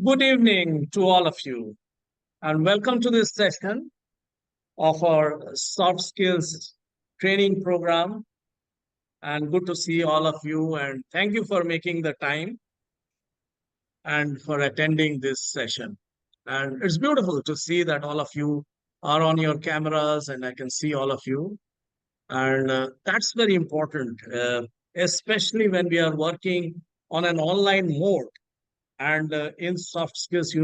Good evening to all of you, and welcome to this session of our soft skills training program. And good to see all of you, and thank you for making the time and for attending this session. And it's beautiful to see that all of you are on your cameras, and I can see all of you. And that's very important, especially when we are working on an online mode. And in soft skills,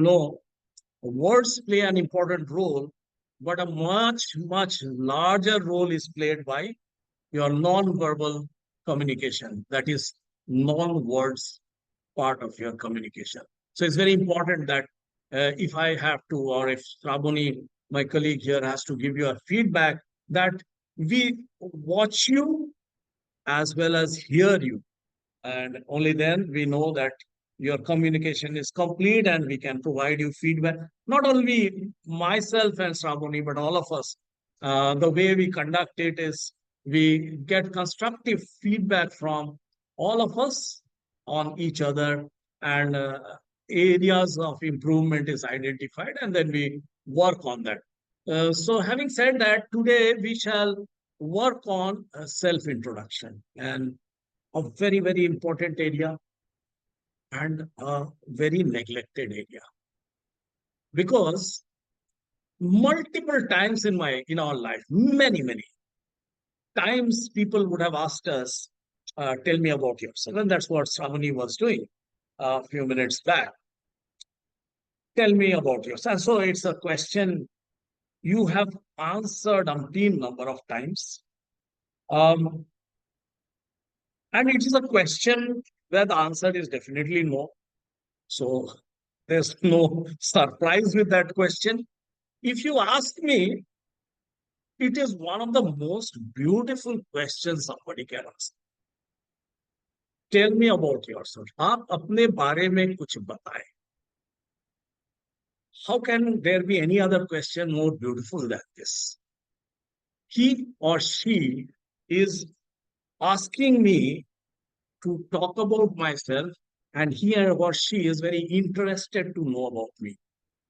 words play an important role, but a much, much larger role is played by your non-verbal communication. That is non-words part of your communication. So it's very important that if I have to, or if Straboni, my colleague here, has to give you a feedback, that we watch you as well as hear you, and only then we know that your communication is complete and we can provide you feedback. Not only myself and Sravoni, but all of us. The way we conduct it is we get constructive feedback from all of us on each other, and areas of improvement is identified, and then we work on that. So having said that, today we shall work on self introduction, and a very, very important area and a very neglected area, because multiple times in our life, many times, people would have asked us, tell me about yourself. And that's what Sravani was doing a few minutes back. Tell me about yourself. And so it's a question you have answered umpteen number of times. Um, and it is a question where the answer is definitely no. So there's no surprise with that question. If you ask me, it is one of the most beautiful questions somebody can ask. Tell me about yourself. आप अपने बारे में कुछ बताएं. How can there be any other question more beautiful than this? He or she is asking me to talk about myself, and he or she is very interested to know about me.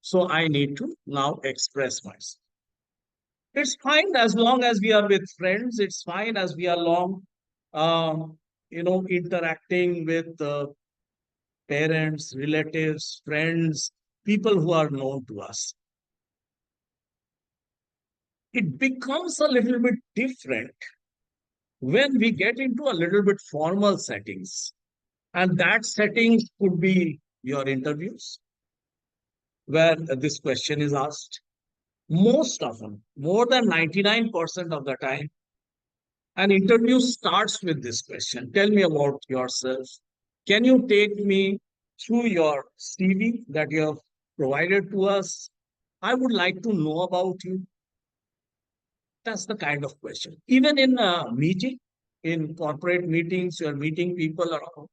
So I need to now express myself. It's fine as long as we are with friends. It's fine as we are um, interacting with parents, relatives, friends, people who are known to us. It becomes a little bit different when we get into a little bit formal settings. And that setting could be your interviews, where this question is asked. Most often, more than 99% of the time, an interview starts with this question. Tell me about yourself. Can you take me through your CV that you have provided to us? I would like to know about you. That's the kind of question. Even in a meeting, in corporate meetings, you're meeting people around,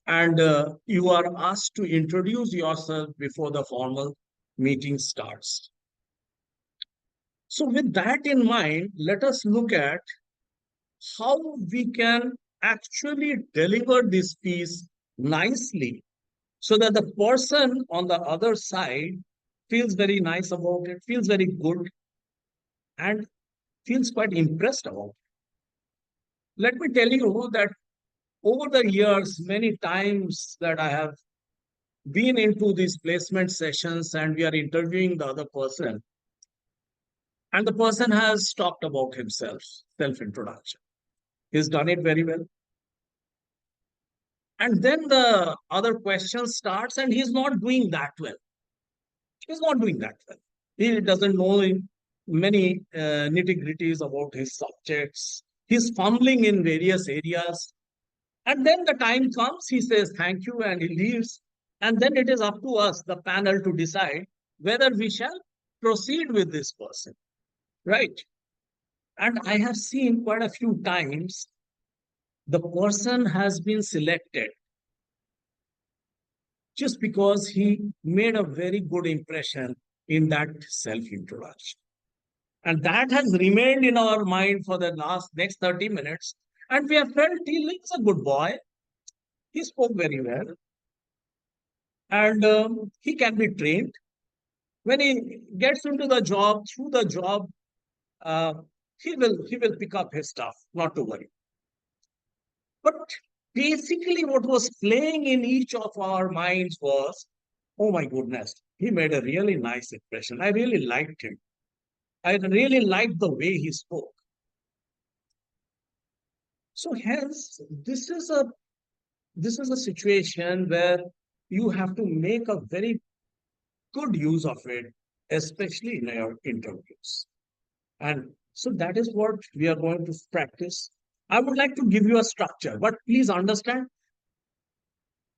and you are asked to introduce yourself before the formal meeting starts. So, with that in mind, let us look at how we can actually deliver this piece nicely so that the person on the other side feels very nice about it, feels very good, and feels quite impressed about it. Let me tell you that over the years, many times that I have been into these placement sessions and we are interviewing the other person, and the person has talked about himself, self introduction. He's done it very well. And then the other question starts, and he's not doing that well. He's not doing that well. He doesn't know many nitty gritties about his subjects. He's fumbling in various areas. And then the time comes, he says thank you and he leaves. And then it is up to us, the panel, to decide whether we shall proceed with this person. Right? And I have seen quite a few times the person has been selected just because he made a very good impression in that self introduction. And that has remained in our mind for the next 30 minutes. And we have felt he is a good boy. He spoke very well. and he can be trained. When he gets into the job, through the job, uh, he will pick up his stuff, not to worry. But basically, what was playing in each of our minds was, oh my goodness, he made a really nice impression. I really liked him. I really liked the way he spoke. So hence, this is a situation where you have to make a very good use of it, especially in your interviews. And so that is what we are going to practice. I would like to give you a structure, but please understand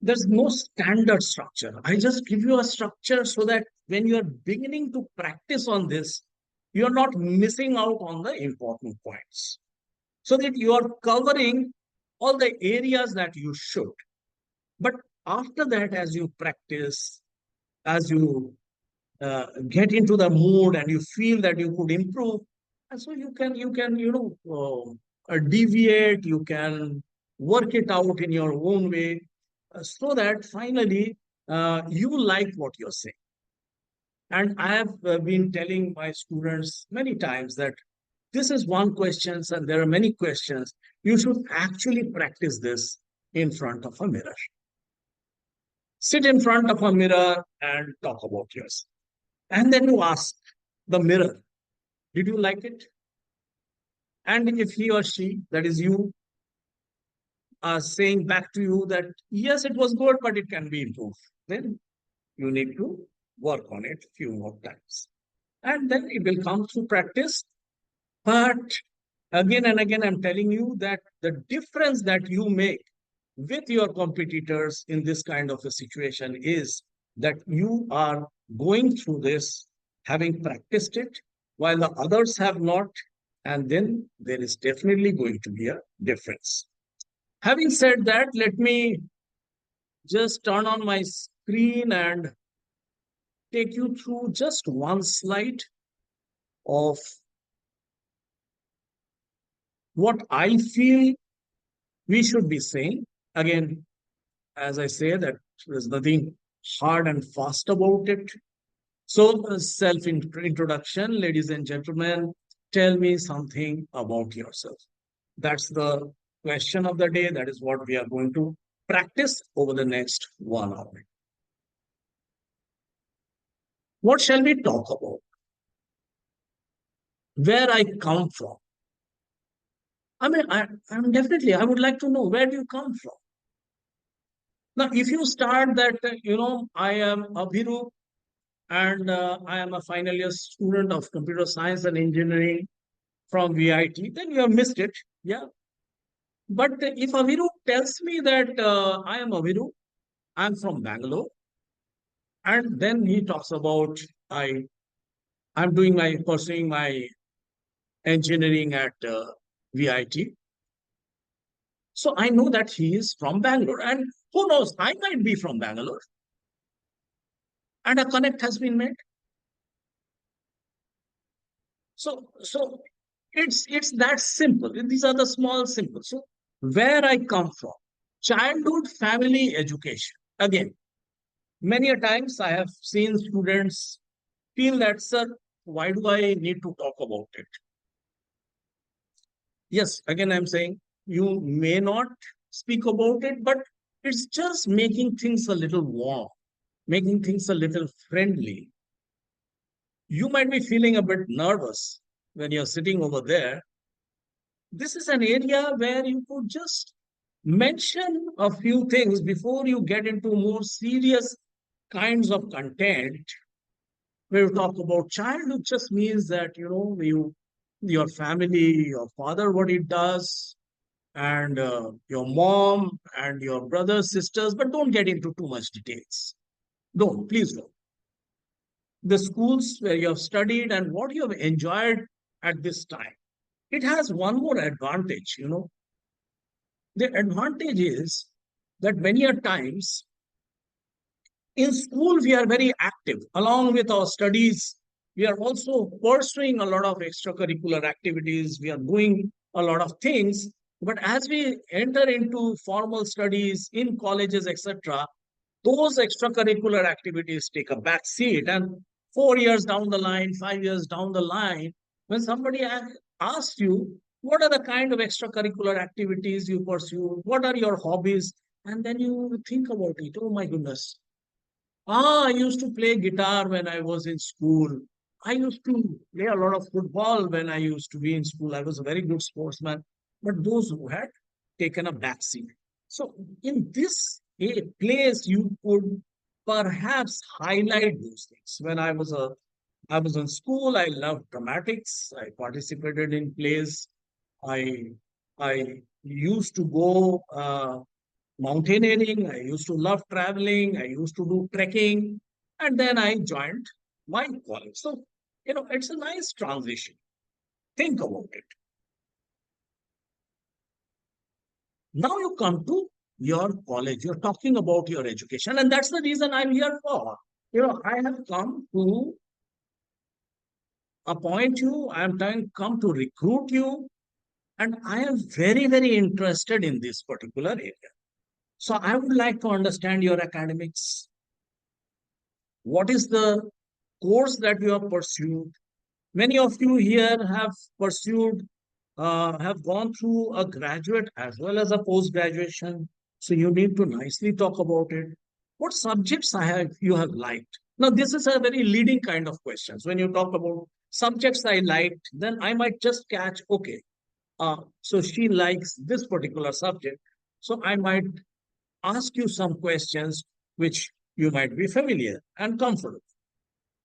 there's no standard structure. I just give you a structure so that when you're beginning to practice on this, you're not missing out on the important points. So that you are covering all the areas that you should. But after that, as you practice, as you get into the mood and you feel that you could improve, and so you can deviate, you can work it out in your own way, so that finally you like what you're saying. And I have been telling my students many times that this is one question and there are many questions. You should actually practice this in front of a mirror. Sit in front of a mirror and talk about yours. And then you ask the mirror, did you like it? And if he or she, that is you, are saying back to you that yes, it was good, but it can be improved, then you need to work on it a few more times. And then it will come through practice. But again and again, I'm telling you that the difference that you make with your competitors in this kind of a situation is that you are going through this having practiced it while the others have not, and then there is definitely going to be a difference. Having said that, let me just turn on my screen and take you through just one slide of what I feel we should be saying. Again, as I say, that there's nothing hard and fast about it. So, self introduction, ladies and gentlemen, tell me something about yourself. That's the question of the day. That is what we are going to practice over the next 1 hour. What shall we talk about? Where I come from. I mean, I'm definitely, I would like to know where do you come from? Now, if you start that, I am Abhiru and I am a final year student of computer science and engineering from VIT, then you have missed it. Yeah. But if Aviru tells me that I am Aviru, I'm from Bangalore, and then he talks about I'm doing my pursuing my engineering at VIT. So I know that he is from Bangalore, and who knows, I might be from Bangalore, and a connect has been made. So it's that simple. These are the small simple. So where I come from, childhood family education. Again, many a times I have seen students feel that, sir, why do I need to talk about it? Yes, again, I'm saying you may not speak about it, but it's just making things a little warm, making things a little friendly. You might be feeling a bit nervous when you're sitting over there. This is an area where you could just mention a few things before you get into more serious kinds of content. When you talk about childhood, just means that your family, your father, what he does, and your mom and your brothers, sisters, but don't get into too much details. Don't, please don't. The schools where you have studied and what you have enjoyed at this time. It has one more advantage. The advantage is that many a times in school we are very active along with our studies. We are also pursuing a lot of extracurricular activities. We are doing a lot of things. But as we enter into formal studies in colleges, etc., those extracurricular activities take a back seat. And 4 years down the line, 5 years down the line, when somebody asks you, what are the kind of extracurricular activities you pursue? What are your hobbies? And then you think about it. Oh my goodness. I used to play guitar when I was in school. I used to play a lot of football when I used to be in school. I was a very good sportsman. But those who had taken a backseat. So in this place, you could perhaps highlight those things. When I was in school, I loved dramatics. I participated in plays. I I used to go mountaineering. I used to love traveling. I used to do trekking. And then I joined my college. So, it's a nice transition. Think about it. Now you come to your college. You're talking about your education. And that's the reason I'm here for. I have come to appoint you. I'm trying come to recruit you. And I am very, very interested in this particular area. So I would like to understand your academics. What is the course that you have pursued? Many of you here have pursued, have gone through a graduate as well as a post graduation. So you need to nicely talk about it. What subjects you have liked? Now, this is a very leading kind of questions. When you talk about subjects I liked, then I might just catch, okay, so she likes this particular subject. So I might ask you some questions which you might be familiar and comfortable.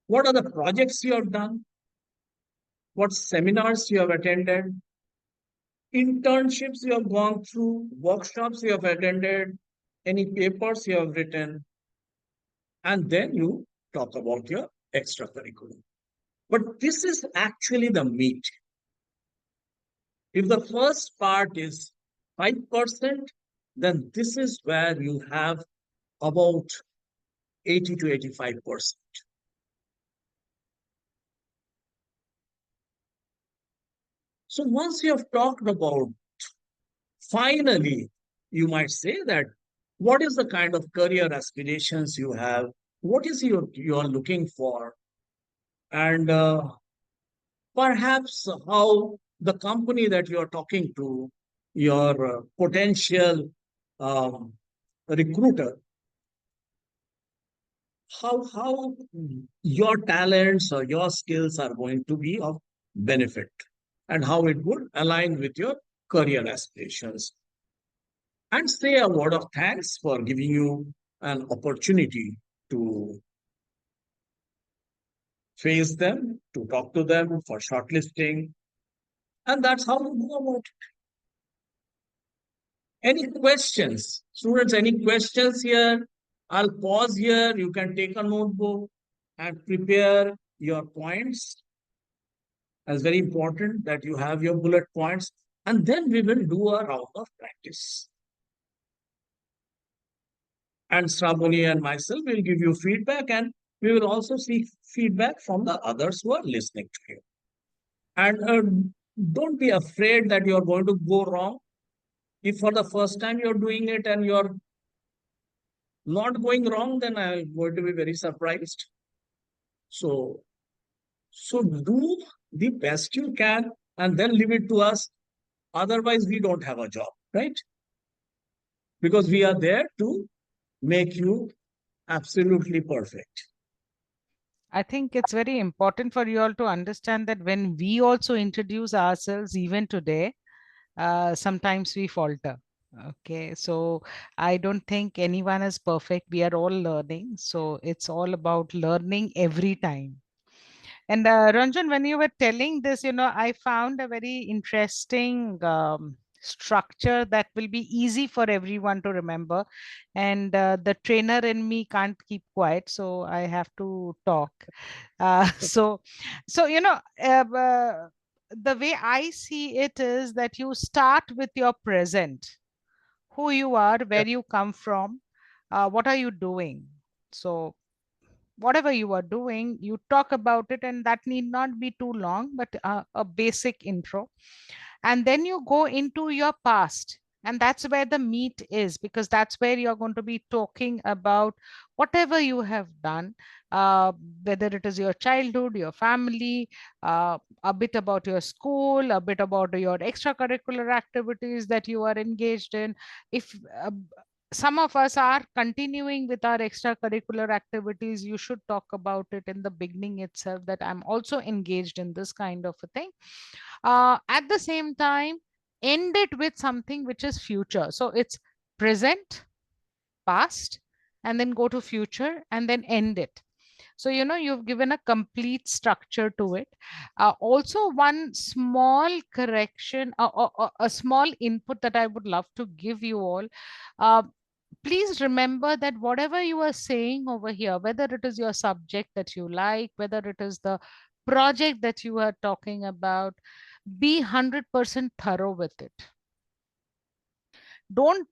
What are the projects you have done? What seminars you have attended, internships you have gone through, workshops you have attended, any papers you have written, and then you talk about your extracurricular. But this is actually the meat. If the first part is 5%, then this is where you have about 80 to 85%. So once you have talked about, finally, you might say that what is the kind of career aspirations you have? What is you are looking for? And perhaps how the company that you are talking to, your potential um, recruiter, how your talents or your skills are going to be of benefit and how it would align with your career aspirations. And say a word of thanks for giving you an opportunity to face them, to talk to them for shortlisting. And that's how we go about it. Any questions? Students, any questions here? I'll pause here. You can take a notebook and prepare your points. It's very important that you have your bullet points. And then we will do a round of practice. And Sravoni and myself will give you feedback, and we will also seek feedback from the others who are listening to you. And don't be afraid that you're going to go wrong. If for the first time you're doing it and you're not going wrong, then I'm going to be very surprised. So, so do the best you can and then leave it to us. Otherwise, we don't have a job, right? Because we are there to make you absolutely perfect. I think it's very important for you all to understand that when we also introduce ourselves, even today, sometimes we falter. Okay, so I don't think anyone is perfect. We are all learning. So it's all about learning every time. And Ranjan, when you were telling this, I found a very interesting structure that will be easy for everyone to remember. And the trainer in me can't keep quiet, so I have to talk. So, the way I see it is that you start with your present, who you are, Yeah. where you come from, what are you doing. So whatever you are doing, you talk about it, and that need not be too long, but a basic intro. And then you go into your past. And that's where the meat is, because that's where you're going to be talking about whatever you have done, uh, whether it is your childhood, your family, a bit about your school, a bit about your extracurricular activities that you are engaged in. If some of us are continuing with our extracurricular activities, you should talk about it in the beginning itself, that I'm also engaged in this kind of a thing. At the same time, end it with something which is future. So it's present, past, and then go to future, and then end it. So you've given a complete structure to it. Also, one small correction, a small input that I would love to give you all. uh, Please remember that whatever you are saying over here, whether it is your subject that you like, whether it is the project that you are talking about, be 100% thorough with it. Don't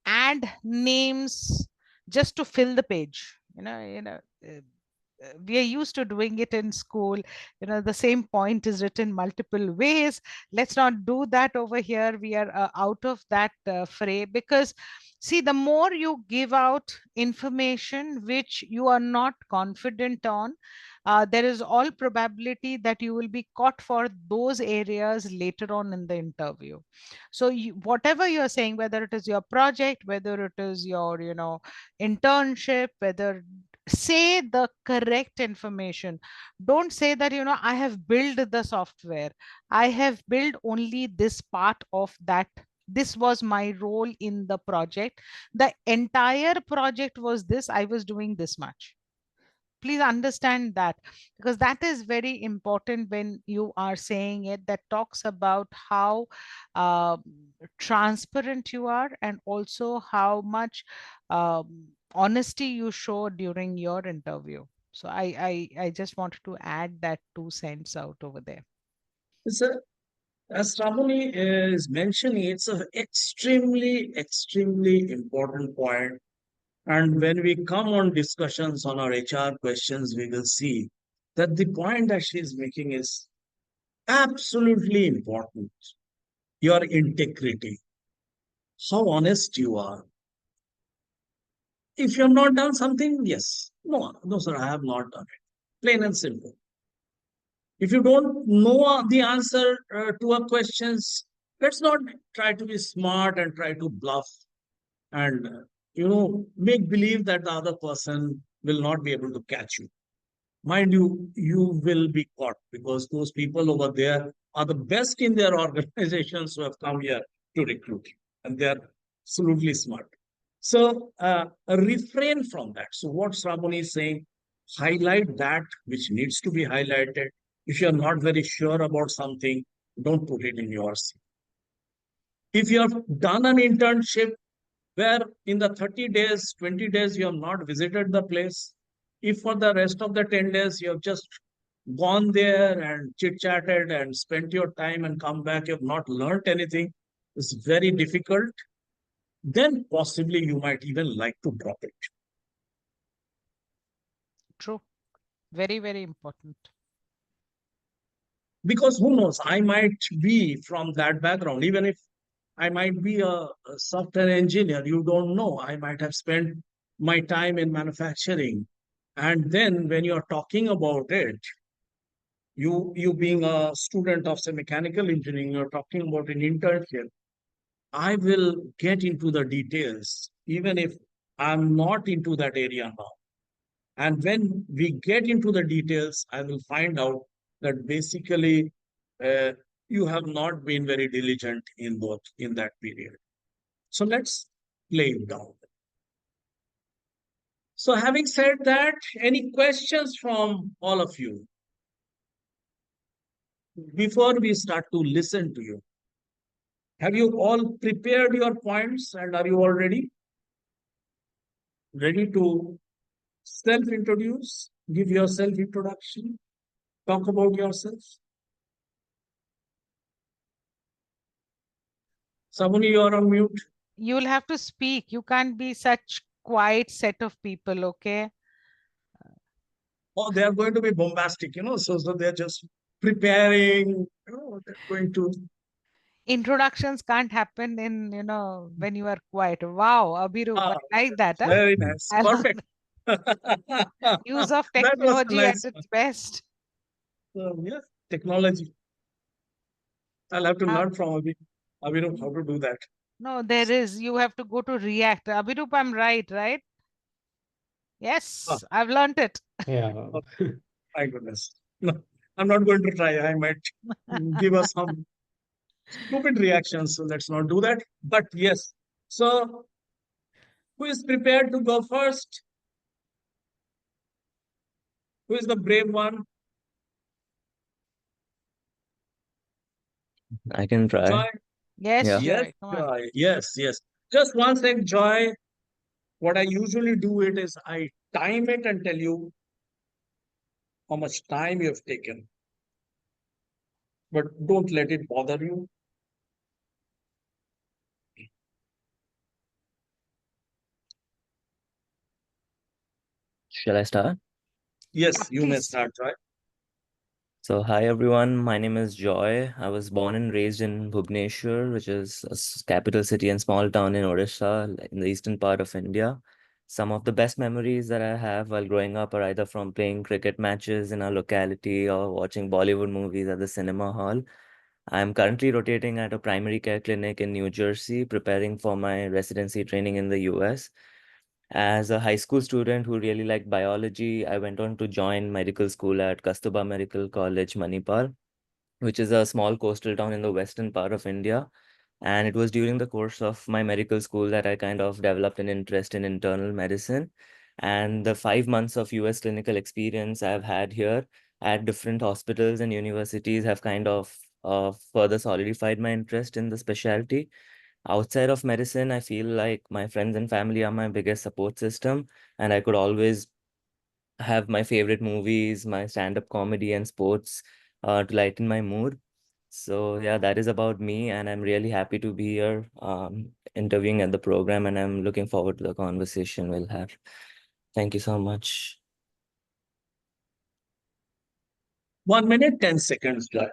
add names just to fill the page. We are used to doing it in school. The same point is written multiple ways. Let's not do that over here. We are out of that fray, because see, the more you give out information which you are not confident on, there is all probability that you will be caught for those areas later on in the interview. So whatever you're saying, whether it is your project, whether it is your internship, whether, say the correct information. Don't say that I have built the software, I have built only this part of that, this was my role in the project, the entire project was this, I was doing this much. Please understand that, because that is very important when you are saying it. That talks about how uh, transparent you are, and also how much honesty you show during your interview. So I just wanted to add that 2 cents out over there. So, as Ramoni is mentioning, it's an extremely, extremely important point. And when we come on discussions on our HR questions, we will see that the point that she is making is absolutely important. Your integrity, how honest you are. If you have not done something, yes. No, no, sir, I have not done it. Plain and simple. If you don't know the answer to a questions, let's not try to be smart and try to bluff and make believe that the other person will not be able to catch you. Mind you, you will be caught, because those people over there are the best in their organizations who have come here to recruit you, and they are absolutely smart. So refrain from that. So what Sramoni is saying, highlight that which needs to be highlighted. If you're not very sure about something, don't put it in your CV. If you have done an internship where in the 30 days, 20 days, you have not visited the place, if for the rest of the 10 days you have just gone there and chit chatted and spent your time and come back, you have not learned anything, it's very difficult, then possibly you might even like to drop it. True. Very, very important. Because who knows, I might be from that background, even if I might be a software engineer, you don't know. I might have spent my time in manufacturing. And then when you're talking about it, you being a student of say mechanical engineering, you're talking about an internship. I will get into the details, even if I'm not into that area now. And when we get into the details, I will find out that basically uh, you have not been very diligent in both in that period. So let's play it down. So having said that, any questions from all of you before we start to listen to you? Have you all prepared your points and are you all ready to self-introduce, give your self-introduction, talk about yourself? Samuni, you are on mute. You'll have to speak. You can't be such quiet set of people, okay? Oh, they are going to be bombastic, so they're just preparing, they're going to. Introductions can't happen in, when you are quiet. Wow, Abhirup, I Ah, like that. Huh? very nice. I love Perfect. use of That was a technology at nice one. its best. So, yeah, technology. I'll have to Uh, learn from Abhinav how to do that. no, there is. You have to go to React. Abhirup, I'm right, right? Ah, Yes, I've learned it. Yeah. oh, my goodness. No, I'm not going to try. I might give us some stupid reactions. So let's not do that. But yes. So who is prepared to go first? Who is the brave one? I can try. Joy? Yes, Yeah. Yes, Joy, come on. Joy. Yes, yes. Just one sec, Joy. What I usually do it is I time it and tell you how much time you have taken, but don't let it bother you. Shall I start? Yeah, Yes, you may please. start, Joy. So, hi everyone. My name is Joy. I was born and raised in Bhubaneswar, which is a capital city and small town in Odisha, in the eastern part of India. Some of the best memories that I have while growing up are either from playing cricket matches in our locality or watching Bollywood movies at the cinema hall. I am currently rotating at a primary care clinic in New Jersey, preparing for my residency training in the US. As a high school student who really liked biology, I went on to join medical school at Kastuba Medical College, Manipal, which is a small coastal town in the western part of India. And it was during the course of my medical school that I kind of developed an interest in internal medicine. And the 5 months of US clinical experience I've had here at different hospitals and universities have kind of further solidified my interest in the specialty. Outside of medicine, I feel like my friends and family are my biggest support system, and I could always have my favorite movies, my stand-up comedy and sports to lighten my mood. So yeah, that is about me, and I'm really happy to be here interviewing at the program, and I'm looking forward to the conversation we'll have. Thank you so much. 1 minute, 10 seconds, Joy.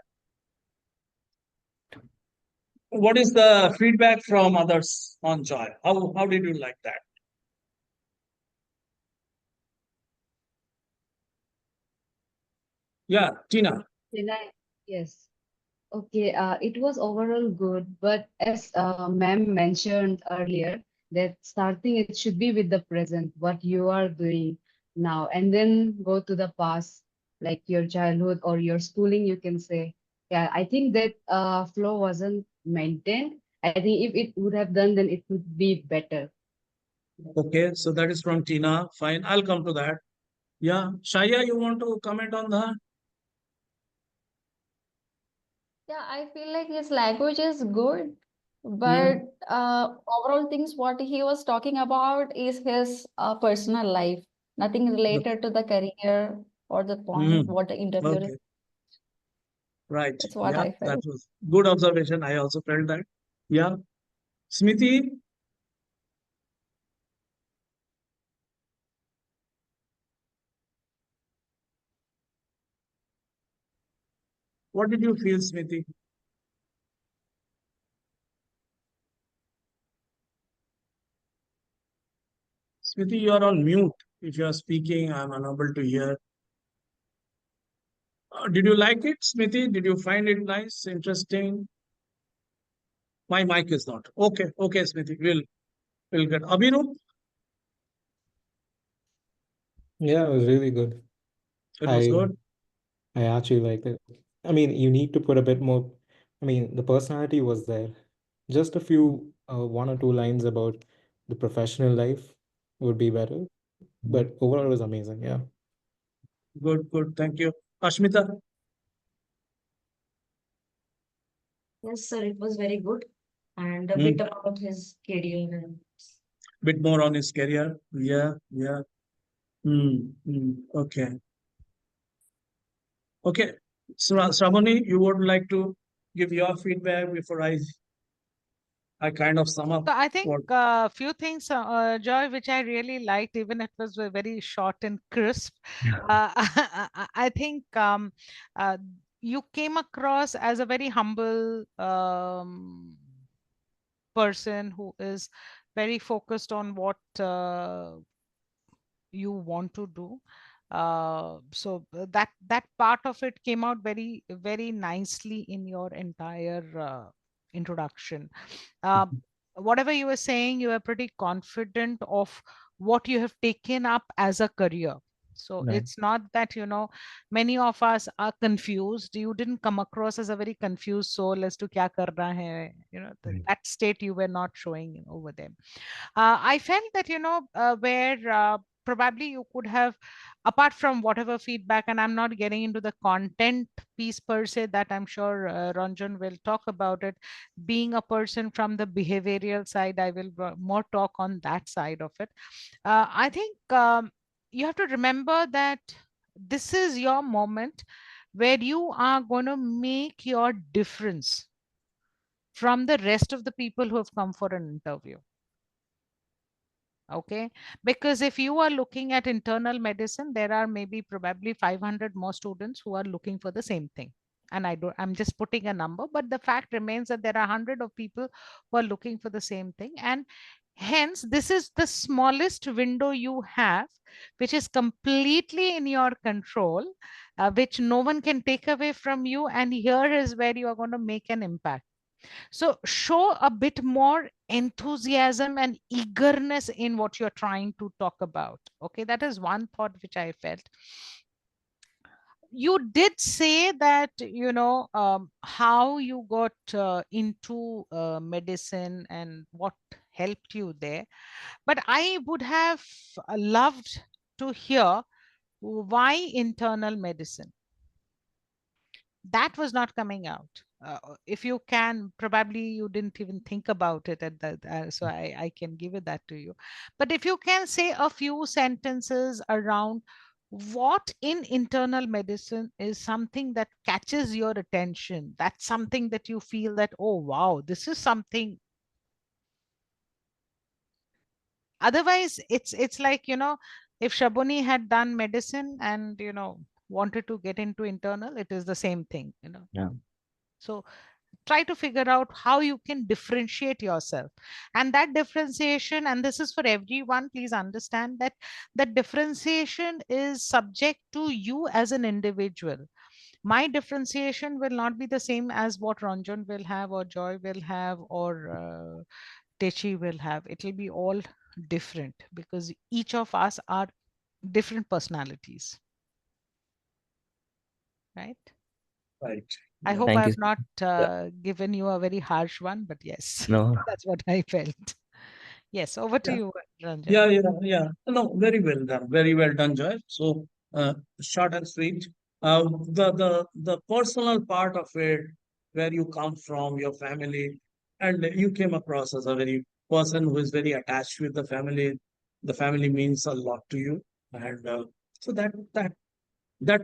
What is the feedback from others on Joy? How did you like that? Yeah, Tina. Did I? Yes. Okay, it was overall good, but as ma'am mentioned earlier, that starting it should be with the present, what you are doing now, and then go to the past, like your childhood or your schooling, you can say. Yeah, I think that flow wasn't maintained. I think if it would have done, then it would be better. Okay, so that is from Tina. Fine, I'll come to that. Yeah, Shaya, you want to comment on that? Yeah, I feel like his language is good, but Hmm. overall things what he was talking about is his personal life, nothing The, related to the career or the point hmm. what the interviewer is. Okay, right. That's what Yeah, I that felt. was good observation. I also felt that. Yeah, Smiti, what did you feel, Smiti? Smiti, you are on mute. If you are speaking, I'm unable to hear. Did you like it, Smiti? Did you find it nice, interesting? My mic is not. Okay, okay, Smiti. We'll get Abhirup. Yeah, it was really good. It was I good. I actually liked it. I mean, you need to put a bit more. I mean, the personality was there. Just a few, one or two lines about the professional life would be better. But overall, it was amazing. Yeah. Good, good. Thank you. Ashmita, Yes, sir, it was very good. And a bit hmm, about his career. And bit more on his career. Yeah, yeah. Okay, okay. So, Shravani, you would like to give your feedback before I kind of sum up So I think what. a few things, Joy, which I really liked, even it was very short and crisp. Yeah. I think uh, you came across as a very humble person who is very focused on what you want to do. That part of it came out very very nicely in your entire introduction. uh, Whatever you were saying, you were pretty confident of what you have taken up as a career. So Right. it's not that, many of us are confused. You didn't come across as a very confused soul as to kya karna hai. Right. That state you were not showing over there. I felt that, where probably you could have, apart from whatever feedback, and I'm not getting into the content piece per se, that I'm sure Ranjan will talk about it. Being a person from the behavioral side, I will more talk on that side of it. I think you have to remember that this is your moment where you are going to make your difference from the rest of the people who have come for an interview. Okay, because if you are looking at internal medicine, there are maybe probably 500 more students who are looking for the same thing. And I'm just putting a number, but the fact remains that there are 100 of people who are looking for the same thing. And hence this is the smallest window you have, which is completely in your control, which no one can take away from you. And here is where you are going to make an impact. So show a bit more enthusiasm and eagerness in what you're trying to talk about. Okay, that is one thought which I felt. You did say that, how you got into medicine and what helped you there. But I would have loved to hear why internal medicine. That was not coming out. If you can, probably you didn't even think about it at that, so I can give it that to you. But if you can say a few sentences around what in internal medicine is something that catches your attention, that's something that you feel that, oh wow, this is something. Otherwise it's like, if Shabuni had done medicine and, wanted to get into internal, it is the same thing. Yeah. So try to figure out how you can differentiate yourself. And that differentiation, and this is for everyone, please understand that the differentiation is subject to you as an individual. My differentiation will not be the same as what Ranjan will have, or Joy will have, or Techi will have. It will be all different because each of us are different personalities, right? Right. I Yeah. hope I Thank you. have not Yeah. given you a very harsh one, but yes, No. that's what I felt. Yes, over to Yeah. you, Ranjan. Yeah. No, very well done. Very well done, Joy. So, short and sweet. The personal part of it, where you come from, your family, and you came across as a very person who is very attached with the family. The family means a lot to you, and so that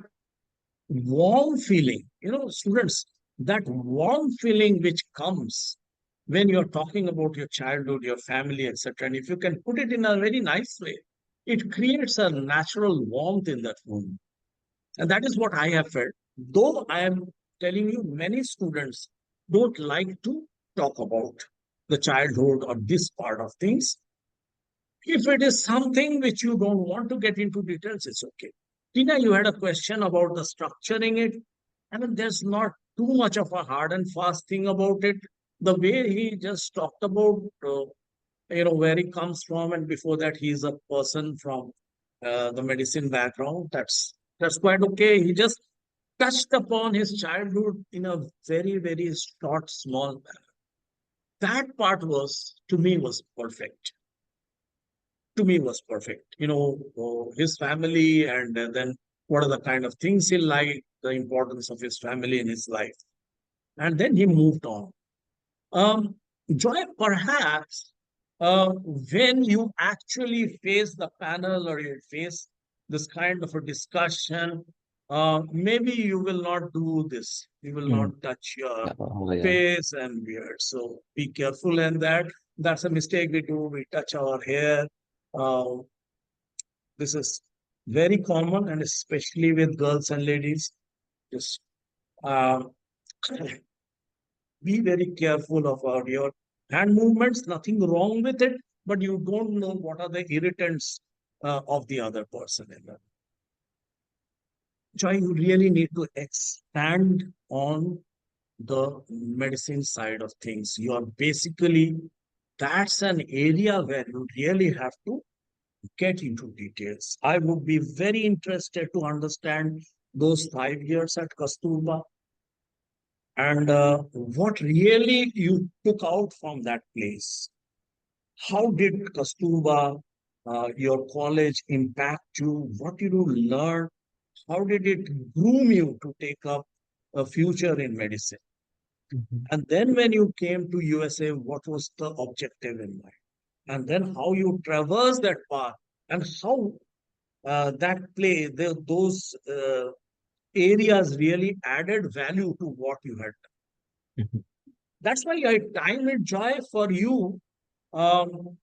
warm feeling, students, that warm feeling which comes when you're talking about your childhood, your family, etc. And if you can put it in a very nice way, it creates a natural warmth in that room. And that is what I have felt. Though I am telling you, many students don't like to talk about the childhood or this part of things. If it is something which you don't want to get into details, it's okay. Tina, you had a question about the structuring it. I mean, there's not too much of a hard and fast thing about it. The way he just talked about, where he comes from, and before that, he's a person from the medicine background. That's quite okay. He just touched upon his childhood in a very, very short, small manner. That part was, to me, was perfect. To me was perfect. His family, and then what are the kind of things he liked, the importance of his family in his life. And then he moved on. Um, Joy, perhaps when you actually face the panel or you face this kind of a discussion, maybe you will not do this. You will not Mm. touch your Yeah. Oh, yeah. face and beard. So be careful in that. That's a mistake we do. We touch our hair. Uh, this is very common, and especially with girls and ladies. Just Um, be very careful about your hand movements, nothing wrong with it, but you don't know what are the irritants of the other person in that. Joy, you really need to expand on the medicine side of things. You are basically, that's an area where you really have to get into details. I would be very interested to understand those 5 years at Kasturba and what really you took out from that place. How did Kasturba, your college, impact you? What did you learn? How did it groom you to take up a future in medicine? Mhm. And then when you came to USA, what was the objective in mind? And then how you traverse that path and how those areas really added value to what you had done. Mhm. That's why I time it, Joy, for you. Um,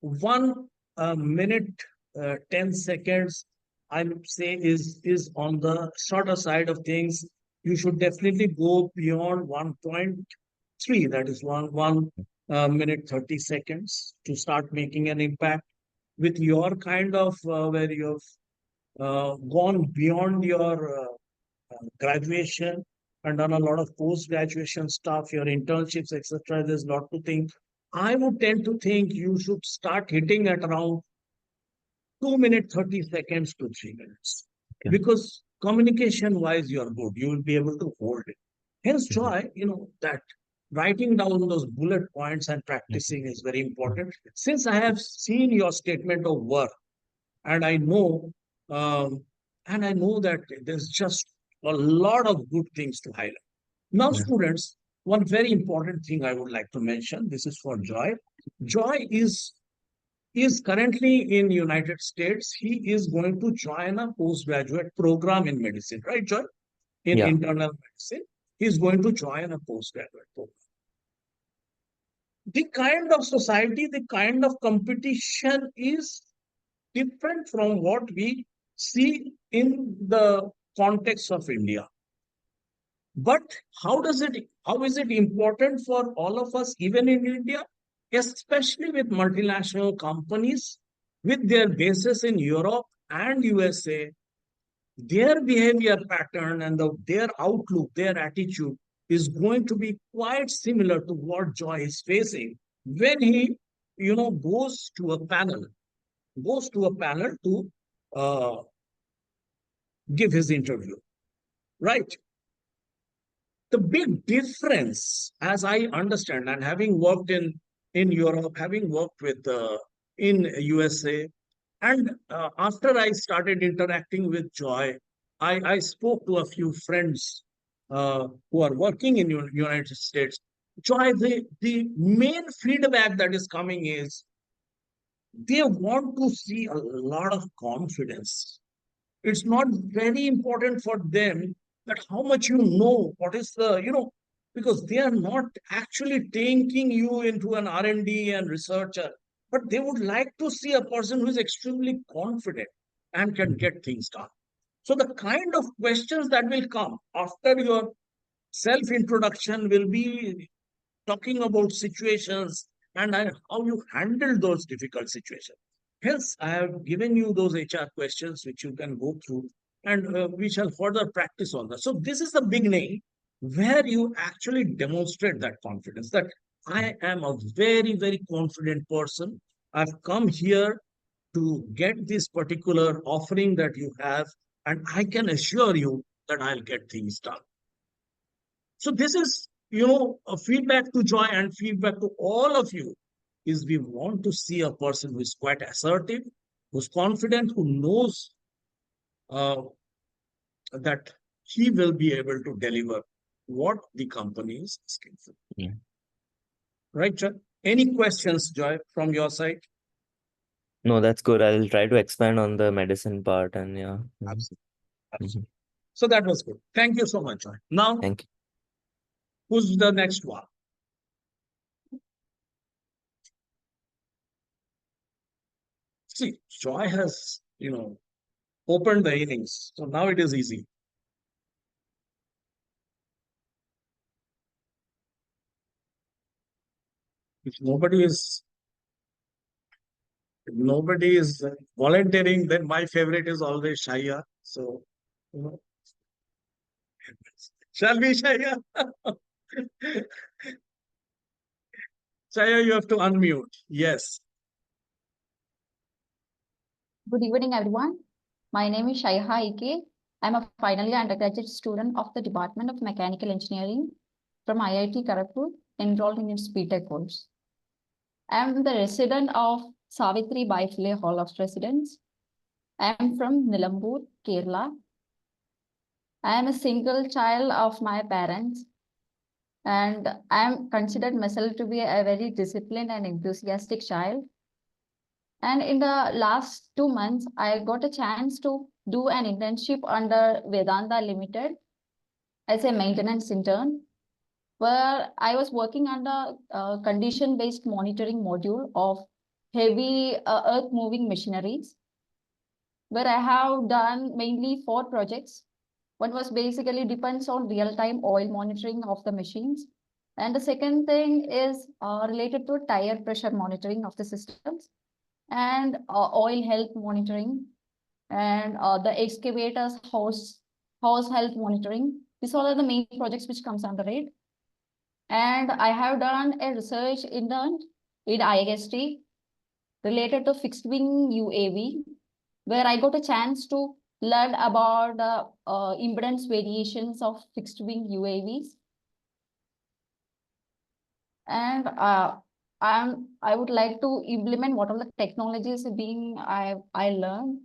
1 minute, 10 seconds, I would say is on the shorter side of things. You should definitely go beyond 1.3, that is one minute 30 seconds to start making an impact with your kind of where you've gone beyond your graduation and done a lot of post-graduation stuff, your internships, etc. There's a lot to think. I would tend to think you should start hitting at around 2 minutes, 30 seconds to 3 minutes. Okay. Because communication wise, you're good. You will be able to hold it. Hence, Mhm. Joy, that writing down those bullet points and Mhm. practicing is very important. Since I have seen your statement of work, and um, I know that there's just a lot of good things to highlight. Now, Yeah. students, one very important thing I would like to mention. This is for Joy. Joy is currently in United States. He is going to join a postgraduate program in medicine, right, Joy? In Yeah. internal medicine, he's going to join a postgraduate program. The kind of society, the kind of competition is different from what we see in the context of India. But how is it important for all of us, even in India, especially with multinational companies, with their bases in Europe and USA, their behavior pattern and their outlook, their attitude is going to be quite similar to what Joy is facing when he, goes to a panel to uh, give his interview, right? The big difference, as I understand, and having worked in Europe, having worked with in USA, and after I started interacting with Joy, I spoke to a few friends who are working in United States. Joy, the main feedback that is coming is they want to see a lot of confidence. It's not very important for them that how much you know, what is because they are not actually taking you into an R&D and researcher, but they would like to see a person who is extremely confident and can Mhm. get things done. So the kind of questions that will come after your self-introduction will be talking about situations and how you handle those difficult situations. Hence, I have given you those HR questions which you can go through and we shall further practice on that. So, this is the beginning where you actually demonstrate that confidence that I am a very, very confident person. I've come here to get this particular offering that you have, and I can assure you that I'll get things done. So this is, a feedback to Joy and feedback to all of you is we want to see a person who is quite assertive, who's confident, who knows uh, that he will be able to deliver what the company is asking for. Yeah. Right, Joy? Any questions, Joy, from your side? No, that's good. I'll try to expand on the medicine part and yeah. Absolutely. Mhm. Absolutely. So that was good. Thank you so much, Joy. Now, Thank you. who's the next one? See, Joy has, opened the innings. So now it is easy. If nobody is volunteering, then my favorite is always Shaya. So, you know, shall we, Shaya? Shaya, you have to unmute. Yes. Good evening, everyone. My name is Shaiha Ike. I'm a final year undergraduate student of the Department of Mechanical Engineering from IIT Kharagpur, enrolled in its BTech course. I'm the resident of Savitri Bai Phule Hall of Residence. I'm from Nilambur, Kerala. I am a single child of my parents, and I'm considered myself to be a very disciplined and enthusiastic child. And in the last 2 months, I got a chance to do an internship under Vedanta Limited as a maintenance intern, where I was working under a condition-based monitoring module of heavy earth-moving machineries, where I have done mainly 4 projects. One was basically depends on real-time oil monitoring of the machines. And the second thing is related to tire pressure monitoring of the systems and oil health monitoring and the excavators house health monitoring. These all are the main projects which comes under it. And I have done a research intern in IST related to fixed wing UAV, where I got a chance to learn about the impedance variations of fixed wing UAVs. And I would like to implement what are the technologies being I learned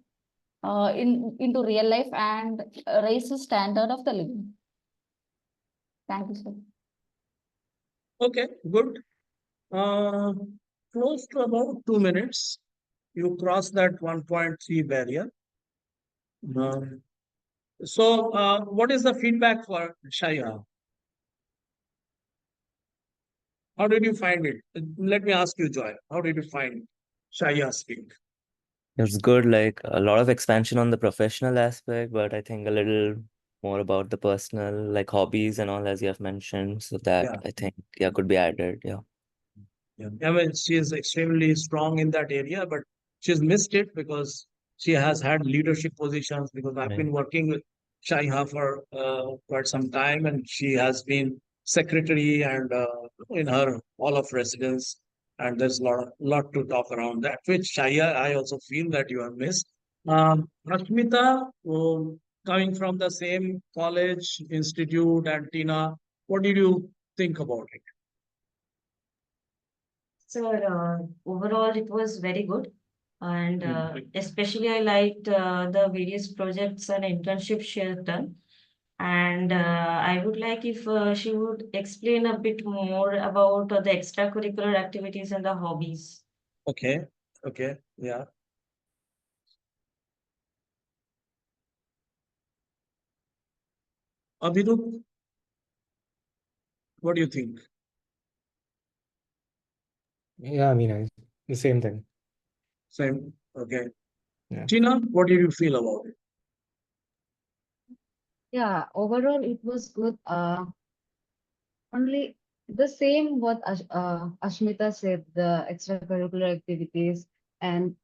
into real life and raise the standard of the living. Thank you, sir. Okay, good. Uh, Close to about 2 minutes. You cross that 1.3 barrier. Um, what is the feedback for Shaya? How did you find it? Let me ask you, Joy. How did you find Shaya speak? It's good, like a lot of expansion on the professional aspect, but I think a little more about the personal, like hobbies and all, as you have mentioned. So that Yeah. I think, yeah, could be added. Yeah. Yeah. I mean, she is extremely strong in that area, but she's missed it because she has had leadership positions. Because I've Right. been working with Shaiha for quite some time, and she has been secretary and in her hall of residence. And there's a lot to talk around that. Which Shaiha, I also feel that you have missed. Rashmita, coming from the same college, institute, and Tina, what did you think about it? So overall, it was very good. And Mhm. especially I liked the various projects and internships she has done. And I would like if she would explain a bit more about the extracurricular activities and the hobbies. Okay, okay, yeah. Abhirup, what do you think? Yeah, I mean, the same thing. Same, okay. Yeah. Tina, what did you feel about it? Yeah, overall it was good. Only the same what Ashmita said, the extracurricular activities and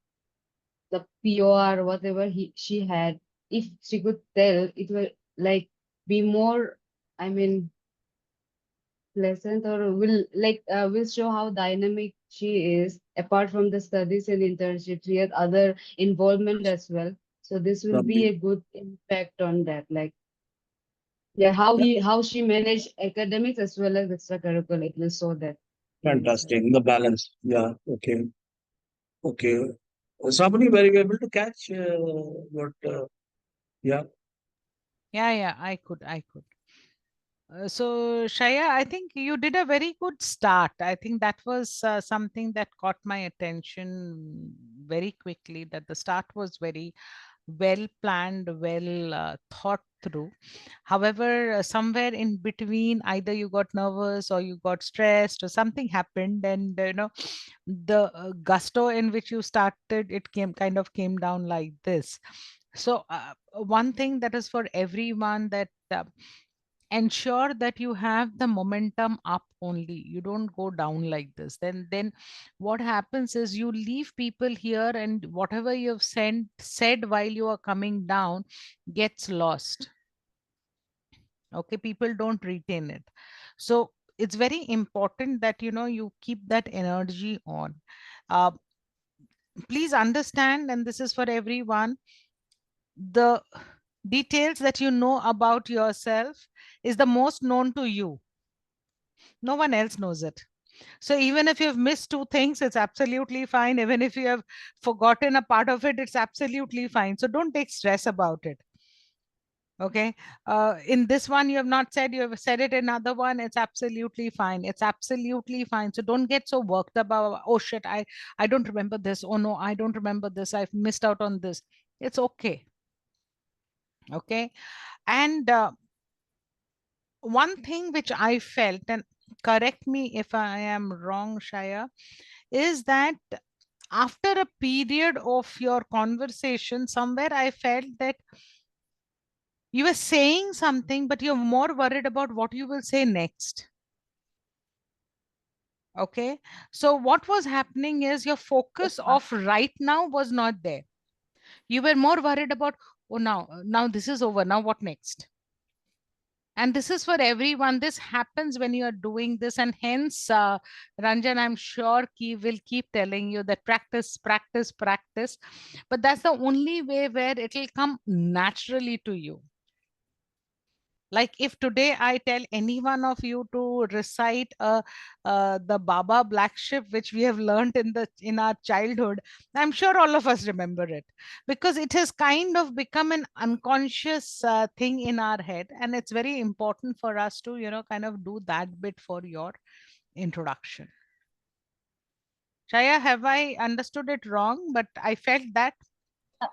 the POR, whatever she had, if she could tell, it will like be more, I mean, pleasant or will show how dynamic she is apart from the studies and internships. She had other involvement as well. So this will be Lovely. a good impact on that. Like yeah, how Yeah, how she managed academics as well as extracurricular. It will show that in this. fantastic. The balance. Yeah, okay, okay. Somebody were you able to catch what? Yeah, Yeah, I could. So, Shaya, I think you did a very good start. I think that was something that caught my attention very quickly, that the start was very well planned, well thought through. However, somewhere in between, either you got nervous or you got stressed or something happened, and the gusto in which you started, it came down like this. So, one thing that is for everyone, that ensure that you have the momentum up only. You don't go down like this. Then what happens is you leave people here, and whatever you've said while you are coming down gets lost. Okay, people don't retain it. So it's very important that you keep that energy on. uh, Please understand, and this is for everyone, the details that you know about yourself is the most known to you. No one else knows it. So even if you've missed two things, it's absolutely fine. Even if you have forgotten a part of it, it's absolutely fine. So don't take stress about it. Okay. In this one, you have not said, you have said it in another one. It's absolutely fine. It's absolutely fine. So don't get so worked about, oh shit, I don't remember this. Oh no, I don't remember this. I've missed out on this. It's okay. Okay. And one thing which I felt, and correct me if I am wrong, Shaya, is that after a period of your conversation, somewhere I felt that you were saying something, but you're more worried about what you will say next. Okay. So what was happening is your focus of right now was not there. You were more worried about, oh, now this is over. Now what next? And this is for everyone. This happens when you are doing this, and hence Ranjan, I'm sure he will keep telling you that practice, practice, practice, but that's the only way where it will come naturally to you. Like if today I tell any one of you to recite the Baba Black Ship, which we have learned in our childhood, I'm sure all of us remember it, because it has kind of become an unconscious thing in our head, and it's very important for us to kind of do that bit for your introduction. Shaya, have I understood it wrong? But I felt that.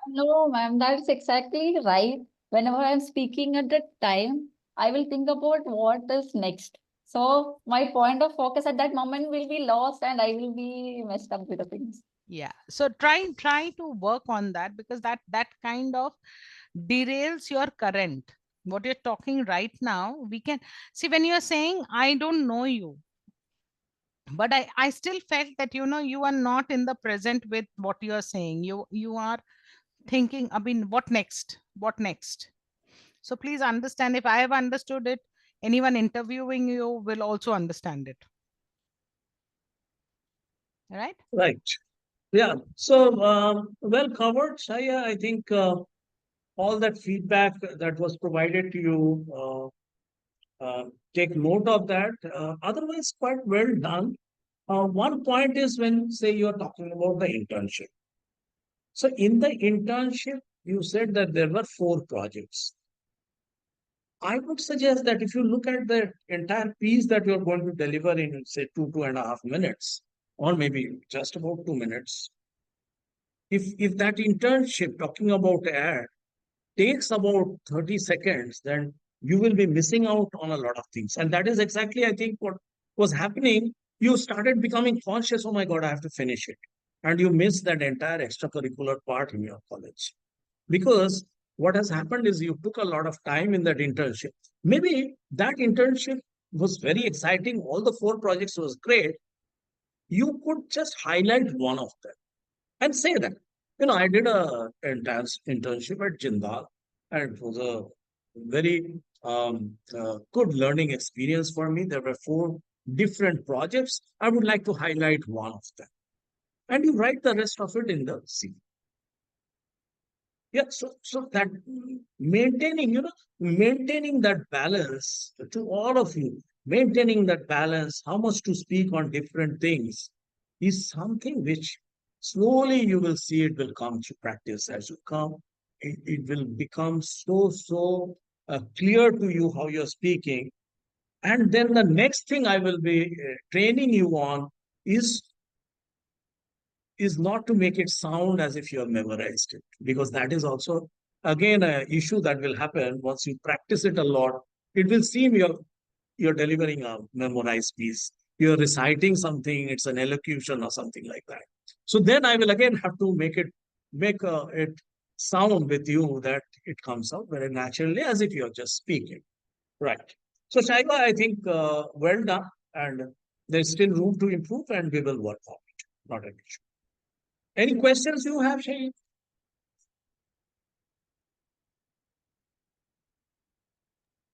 No, ma'am, that's exactly right. Whenever I'm speaking at that time, I will think about what is next. So my point of focus at that moment will be lost and I will be messed up with the things. Yeah, so try to work on that, because that kind of derails your current, what you're talking right now. We can see when you're saying I don't know you, but I still felt that you are not in the present with what you're saying. You are thinking, I mean, what next, what next? So please understand, if I have understood it, anyone interviewing you will also understand it. All right. Right. Yeah. So, well covered, Shaya. I think all that feedback that was provided to you, take note of that. Otherwise, quite well done. One point is when, say, you're talking about the internship. So, in the internship, you said that there were 4 projects. I would suggest that if you look at the entire piece that you're going to deliver in, say, 2.5 minutes, or maybe just about 2 minutes, if that internship talking about ad takes about 30 seconds, then you will be missing out on a lot of things. And that is exactly, I think, what was happening. You started becoming conscious, oh my God, I have to finish it. And you miss that entire extracurricular part in your college. Because what has happened is you took a lot of time in that internship. Maybe that internship was very exciting. All the 4 projects was great. You could just highlight one of them and say that, I did a intense internship at Jindal, and it was a very good learning experience for me. There were 4 different projects. I would like to highlight one of them, and you write the rest of it in the CV. Yeah, so that maintaining that balance to all of you, maintaining that balance, how much to speak on different things is something which slowly you will see it will come to practice as you come. It will become so clear to you how you're speaking. And then the next thing I will be training you on is not to make it sound as if you have memorized it, because that is also again an issue that will happen once you practice it a lot. It will seem you're delivering a memorized piece, you're reciting something, it's an elocution or something like that. So then I will again have to make it sound with you that it comes out very naturally as if you're just speaking. Right. So Shaiba, I think well done, and there's still room to improve, and we will work on it. Not an issue. Any questions you have, Shaiba?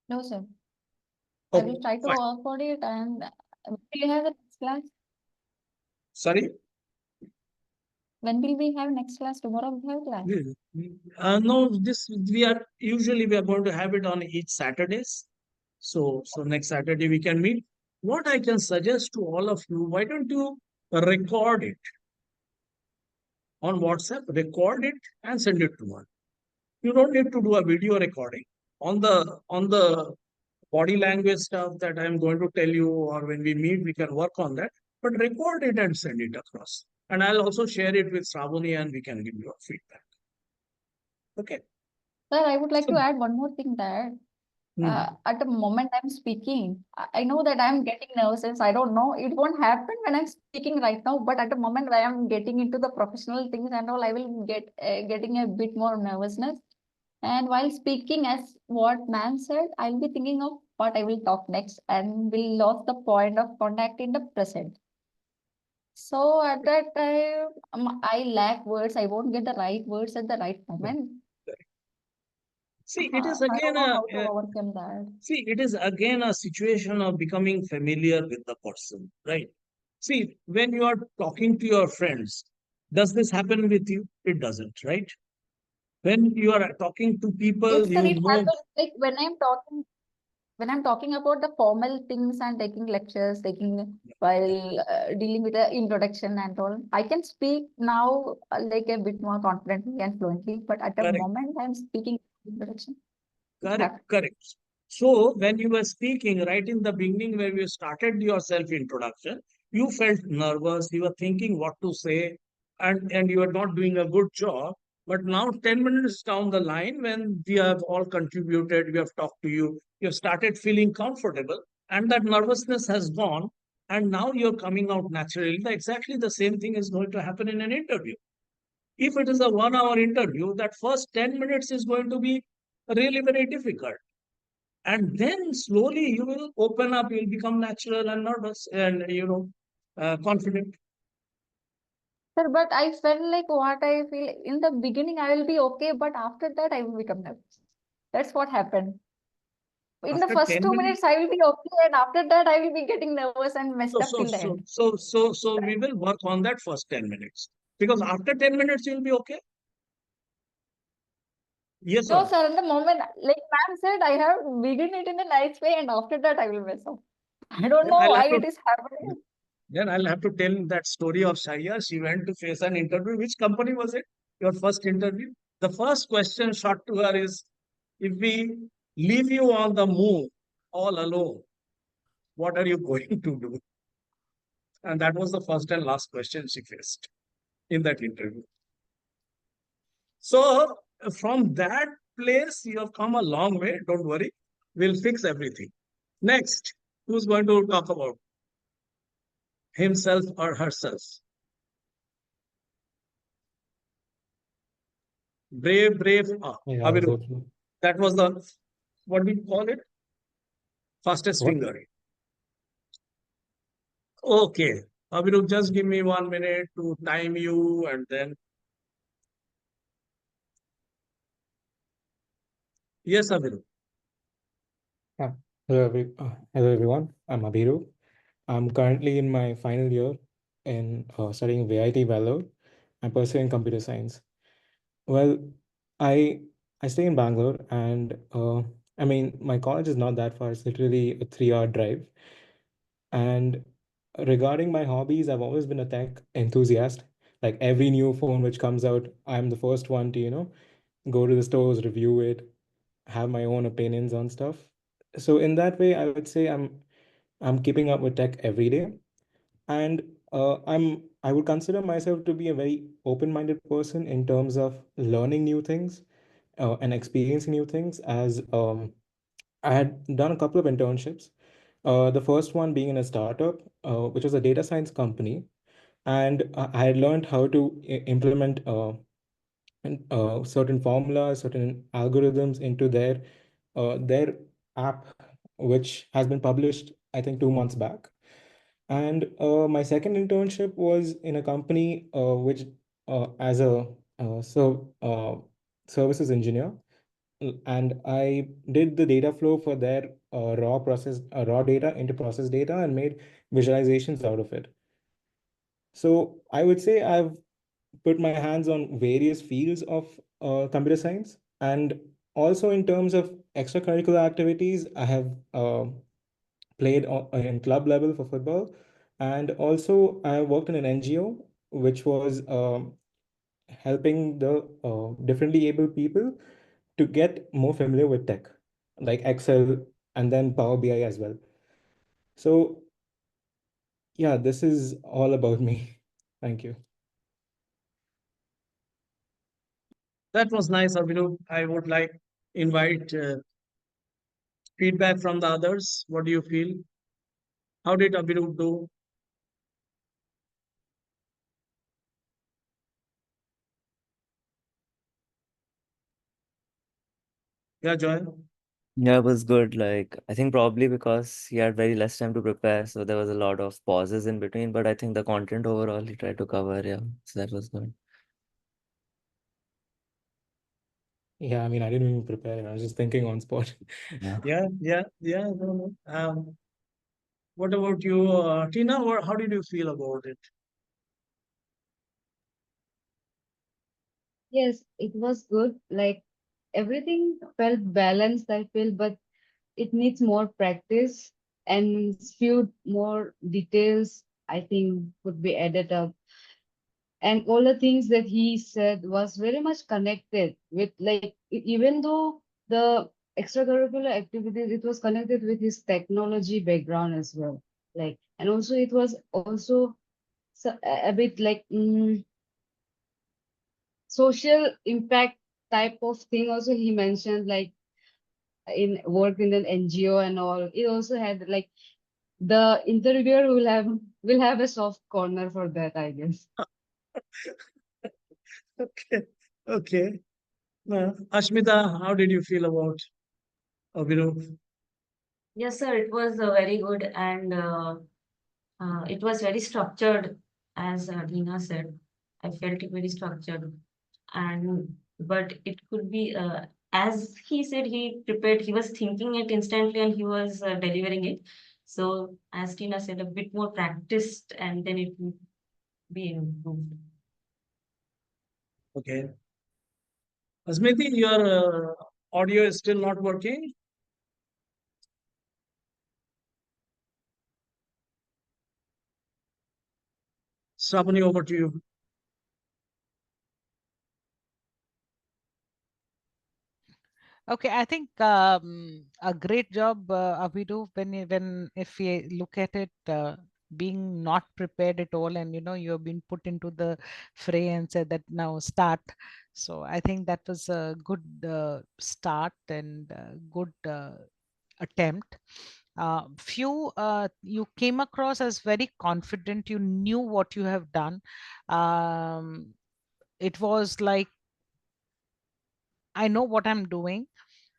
No, sir. I will Okay, try to fine. work on it. And when will you have the next class? Sorry. When will we have next class? Tomorrow we have class. No, this we are going to have it on each Saturdays. So next Saturday we can meet. What I can suggest to all of you, why don't you record it on WhatsApp, record it and send it to one. You don't need to do a video recording. On the body language stuff that I'm going to tell you, or when we meet, we can work on that. But record it and send it across. And I'll also share it with Sravani and we can give you a feedback. Okay. Sir, I would like So, to add one more thing that at the moment I'm speaking, I know that I'm getting nervous. I don't know. It won't happen when I'm speaking right now, but at the moment I am getting into the professional things and all, I will getting a bit more nervousness. And while speaking, as what ma'am said, I'll be thinking of what I will talk next and will lose the point of contact in the present. So at that time, I lack words. I won't get the right words at the right moment. see, it is I again don't know a, how to overcome that. see, it is again a situation of becoming familiar with the person, right? See, when you are talking to your friends, does this happen with you? It doesn't, right? When you are talking to people Yes, sir, you it know, happens like when I'm talking about the formal things and taking lectures, taking while dealing with the introduction and all, I can speak now like a bit more confidently and fluently, but at the correct, moment I'm speaking introduction, it correct, happens. correct. So when you were speaking right in the beginning, where you started your self-introduction, you felt nervous, you were thinking what to say, and you are not doing a good job. But now, 10 minutes down the line, when we have all contributed, we have talked to you, you have started feeling comfortable, and that nervousness has gone, and now you're coming out naturally. Exactly the same thing is going to happen in an interview. If it is a 1 hour interview, that first 10 minutes is going to be really very difficult. And then slowly you will open up, you'll become natural and nervous and, confident. Sir, but I felt like what I feel in the beginning I will be okay, but after that I will become nervous. That's what happened. In the After first 10 2 minutes, minutes I will be okay, and after that I will be getting nervous and messed so, up so, till the so, end. so we will work on that first 10 minutes. Because after 10 minutes, you'll be okay. Yes or No, no? sir, at the moment, like ma'am said, I have begin it in a nice way, and after that I will mess up. I don't Then know I'll why have to it is happening. then I'll have to tell that story of Shaya. She went to face an interview. Which company was it? Your first interview? The first question shot to her is, if we leave you on the moon all alone, what are you going to do? And that was the first and last question she faced in that interview. So from that place, you have come a long way. Don't worry. We'll fix everything. Next, who's going to talk about himself or herself? Brave, brave. Yeah, I'll Aviru. go through. That was the, what do you call it? Fastest What? finger. Okay. Aviru, just give me 1 minute to time you and then. Yes, Aviru. Yeah. Hello everyone. I'm Abiru. I'm currently in my final year in studying VIT Valor. I'm pursuing computer science. Well, I I stay in Bangalore, and I mean my college is not that far. It's literally a 3 hour drive. And regarding my hobbies, I've always been a tech enthusiast. Like every new phone which comes out, I'm the first one to, go to the stores, review it, have my own opinions on stuff. So in that way, I would say I'm keeping up with tech every day. And I would consider myself to be a very open-minded person in terms of learning new things and experiencing new things, as I had done a couple of internships. The first one being in a startup, which was a data science company, and I had learned how to implement certain formulas, certain algorithms into their app which has been published, I think, 2 months back. And my second internship was in a company which, as a services engineer, and I did the data flow for their raw data into process data and made visualizations out of it. So I would say I've put my hands on various fields of computer science, and also in terms of extracurricular activities, I have played in club level for football, and also I worked in an NGO which was helping the differently able people to get more familiar with tech, like Excel and then Power BI as well. So yeah, this is all about me. Thank you. That was nice, Abhinav. I would like invite feedback from the others. What do you feel? How did Abhinav do? Yeah, Joy. Yeah, it was good. Like, I think probably because he had very less time to prepare, so there was a lot of pauses in between. But I think the content overall he tried to cover, yeah. So that was good. Yeah, I mean, I didn't even prepare. I was just thinking on spot. Yeah. Yeah. No, no. What about you, Tina? Or how did you feel about it? Yes, it was good. Like everything felt balanced, I feel, but it needs more practice and few more details, I think, could be added up. And all the things that he said was very much connected with, like, even though the extracurricular activities, it was connected with his technology background as well. Like, and also it was also a bit like social impact type of thing. Also, he mentioned like in work in an NGO and all. It also had like the interviewer will have a soft corner for that, I guess. Okay. Okay. Ashmita, how did you feel about Abhinav? Yes, sir, it was very good, and it was very structured, as Dina said. I felt it very structured, and but it could be as he said, he prepared, he was thinking it instantly, and he was delivering it. So, as Tina said, a bit more practiced, and then it would be improved. Okay. Asmiti, your audio is still not working. Strapani, over to you. Okay, I think a great job, Abhidu, when if we look at it, being not prepared at all, and you have been put into the fray and said that now start. So I think that was a good start and good attempt. Few you came across as very confident. You knew what you have done. It was like, I know what I'm doing,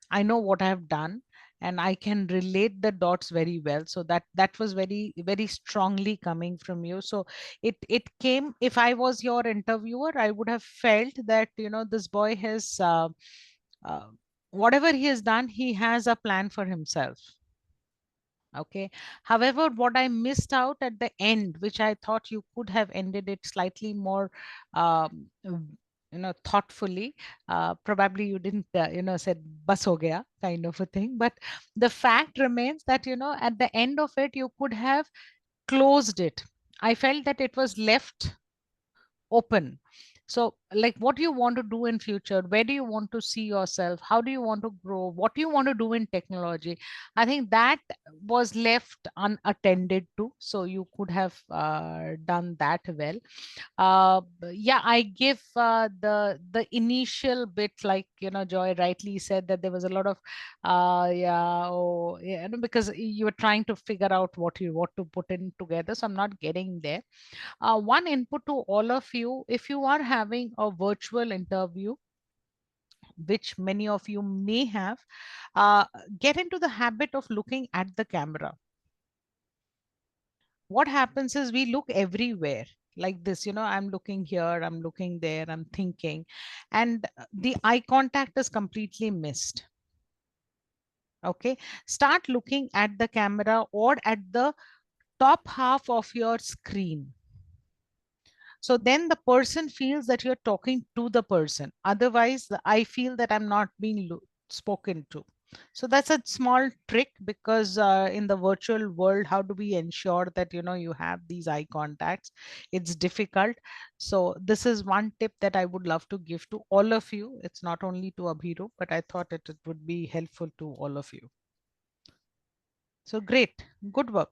I know what I have done, and I can relate the dots very well. So that was very, very strongly coming from you. So it came. If I was your interviewer, I would have felt that this boy has uh, whatever he has done, he has a plan for himself. Okay. However, what I missed out at the end, which I thought you could have ended it slightly more, thoughtfully. Probably you didn't, said bas ho gaya kind of a thing. But the fact remains that, at the end of it, you could have closed it. I felt that it was left open. So like, what do you want to do in future? Where do you want to see yourself? How do you want to grow? What do you want to do in technology? I think that was left unattended to, so you could have done that well. Yeah, I give the initial bit, like Joy rightly said, that there was a lot of yeah, oh yeah, because you were trying to figure out what to put in together, so I'm not getting there. One input to all of you: if you are having a virtual interview, which many of you may have, get into the habit of looking at the camera. What happens is we look everywhere like this, I'm looking here, I'm looking there, I'm thinking, and the eye contact is completely missed. Okay, start looking at the camera or at the top half of your screen. So then the person feels that you're talking to the person. Otherwise, I feel that I'm not being spoken to. So that's a small trick, because in the virtual world, how do we ensure that you have these eye contacts? It's difficult. So this is one tip that I would love to give to all of you. It's not only to Abhiru, but I thought it would be helpful to all of you. So great, good work.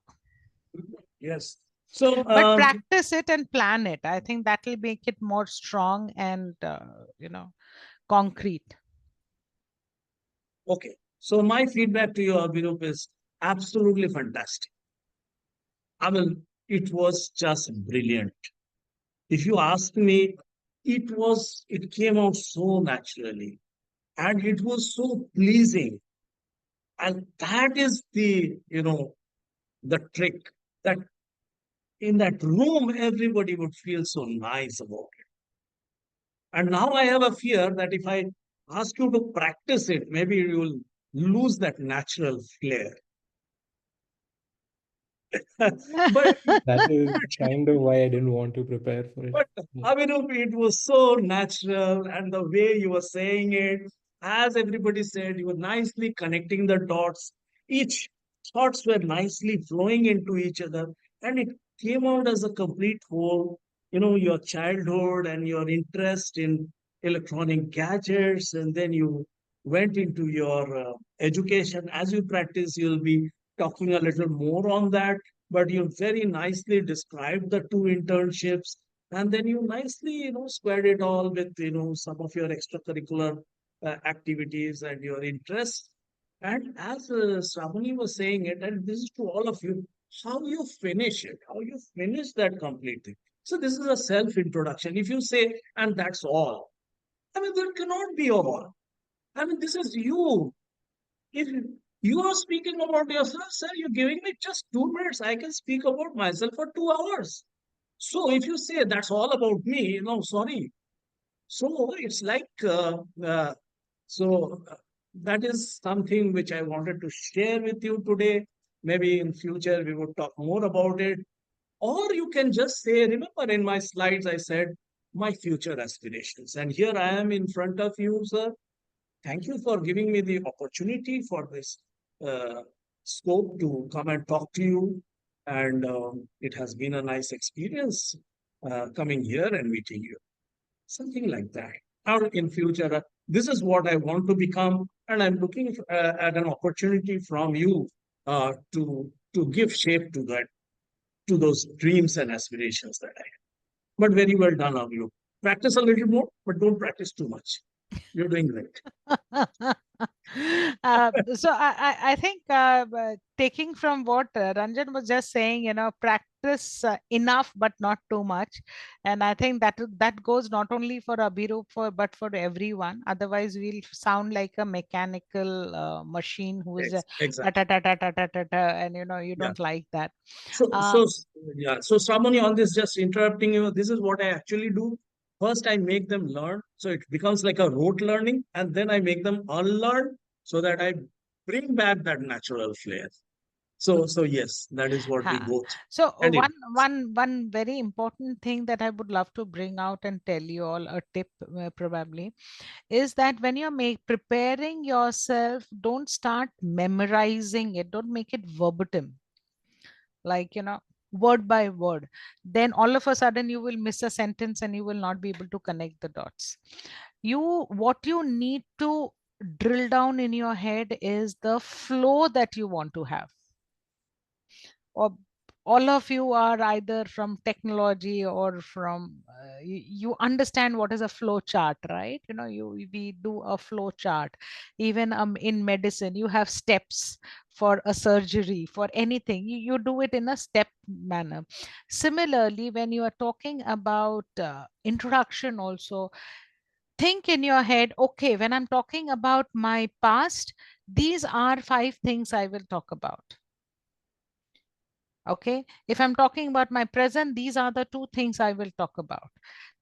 Yes. So, But practice it and plan it. I think that will make it more strong and concrete. okay. So my feedback to you, Abhirup, is absolutely fantastic. I mean, it was just brilliant. If you ask me, it came out so naturally and it was so pleasing. And that is the trick, that in that room, everybody would feel so nice about it. And now I have a fear that if I ask you to practice it, maybe you will lose that natural flair. But That is kind of why I didn't want to prepare for it. But Yeah. I mean, it was so natural, and the way you were saying it, as everybody said, you were nicely connecting the dots. Each thoughts were nicely flowing into each other, and it came out as a complete whole. Your childhood and your interest in electronic gadgets, and then you went into your education. As you practice, you'll be talking a little more on that, but you very nicely described the two internships, and then you nicely squared it all with some of your extracurricular activities and your interests. And as Shravani was saying it, and this is to all of you, how you finish that completely. So this is a self introduction. If you say, and that's all, I mean, there cannot be all. I mean, this is you. If you are speaking about yourself, sir, you're giving me just 2 minutes, I can speak about myself for 2 hours. So if you say that's all about me, no, sorry. So it's like, so that is something which I wanted to share with you today. Maybe in future we would talk more about it. Or you can just say, remember in my slides, I said my future aspirations. And here I am in front of you, sir. Thank you for giving me the opportunity for this uh, scope to come and talk to you. And it has been a nice experience coming here and meeting you. Something like that. Or in future, this is what I want to become, and I'm looking at an opportunity from you to give shape to that, to those dreams and aspirations that I have. But very well done of you. Practice a little more, but don't practice too much. You're doing great. So I think taking from what Ranjan was just saying, practice enough but not too much, and I think that goes not only for Abhirup but for everyone. Otherwise, we'll sound like a mechanical machine who is ta Exactly. ta ta ta ta ta ta ta, and you Yeah. don't like that. So, Uh, so yeah. So, Stramani, on this, just interrupting you, this is what I actually do. First, I make them learn, so it becomes like a rote learning, and then I make them unlearn, so that I bring back that natural flair. So yes, that is what we Ha. go through. So And it, one very important thing that I would love to bring out and tell you all, a tip probably, is that when you're preparing yourself, don't start memorizing it. Don't make it verbatim, like word by word. Then all of a sudden you will miss a sentence and you will not be able to connect the dots. What you need to drill down in your head is the flow that you want to have. Or all of you are either from technology or from you understand what is a flow chart, right? We do a flow chart. Even in medicine you have steps for a surgery, for anything you do it in a step manner. Similarly, when you are talking about introduction also, think in your head, okay, when I'm talking about my past, these are 5 things I will talk about. Okay, if I'm talking about my present, these are the 2 things I will talk about.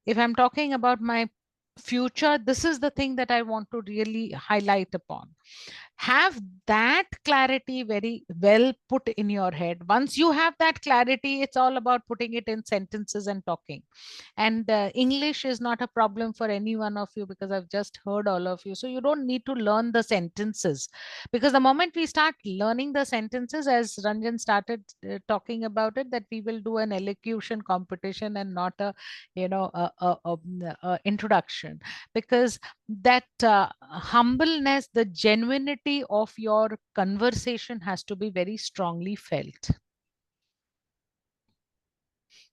If I'm talking about my future, this is the thing that I want to really highlight upon. Have that clarity very well put in your head. Once you have that clarity, it's all about putting it in sentences and talking. And English is not a problem for any one of you, because I've just heard all of you. So you don't need to learn the sentences, because the moment we start learning the sentences, as Ranjan started talking about it, that we will do an elocution competition and not a, introduction, because that humbleness, the genuinity of your conversation has to be very strongly felt.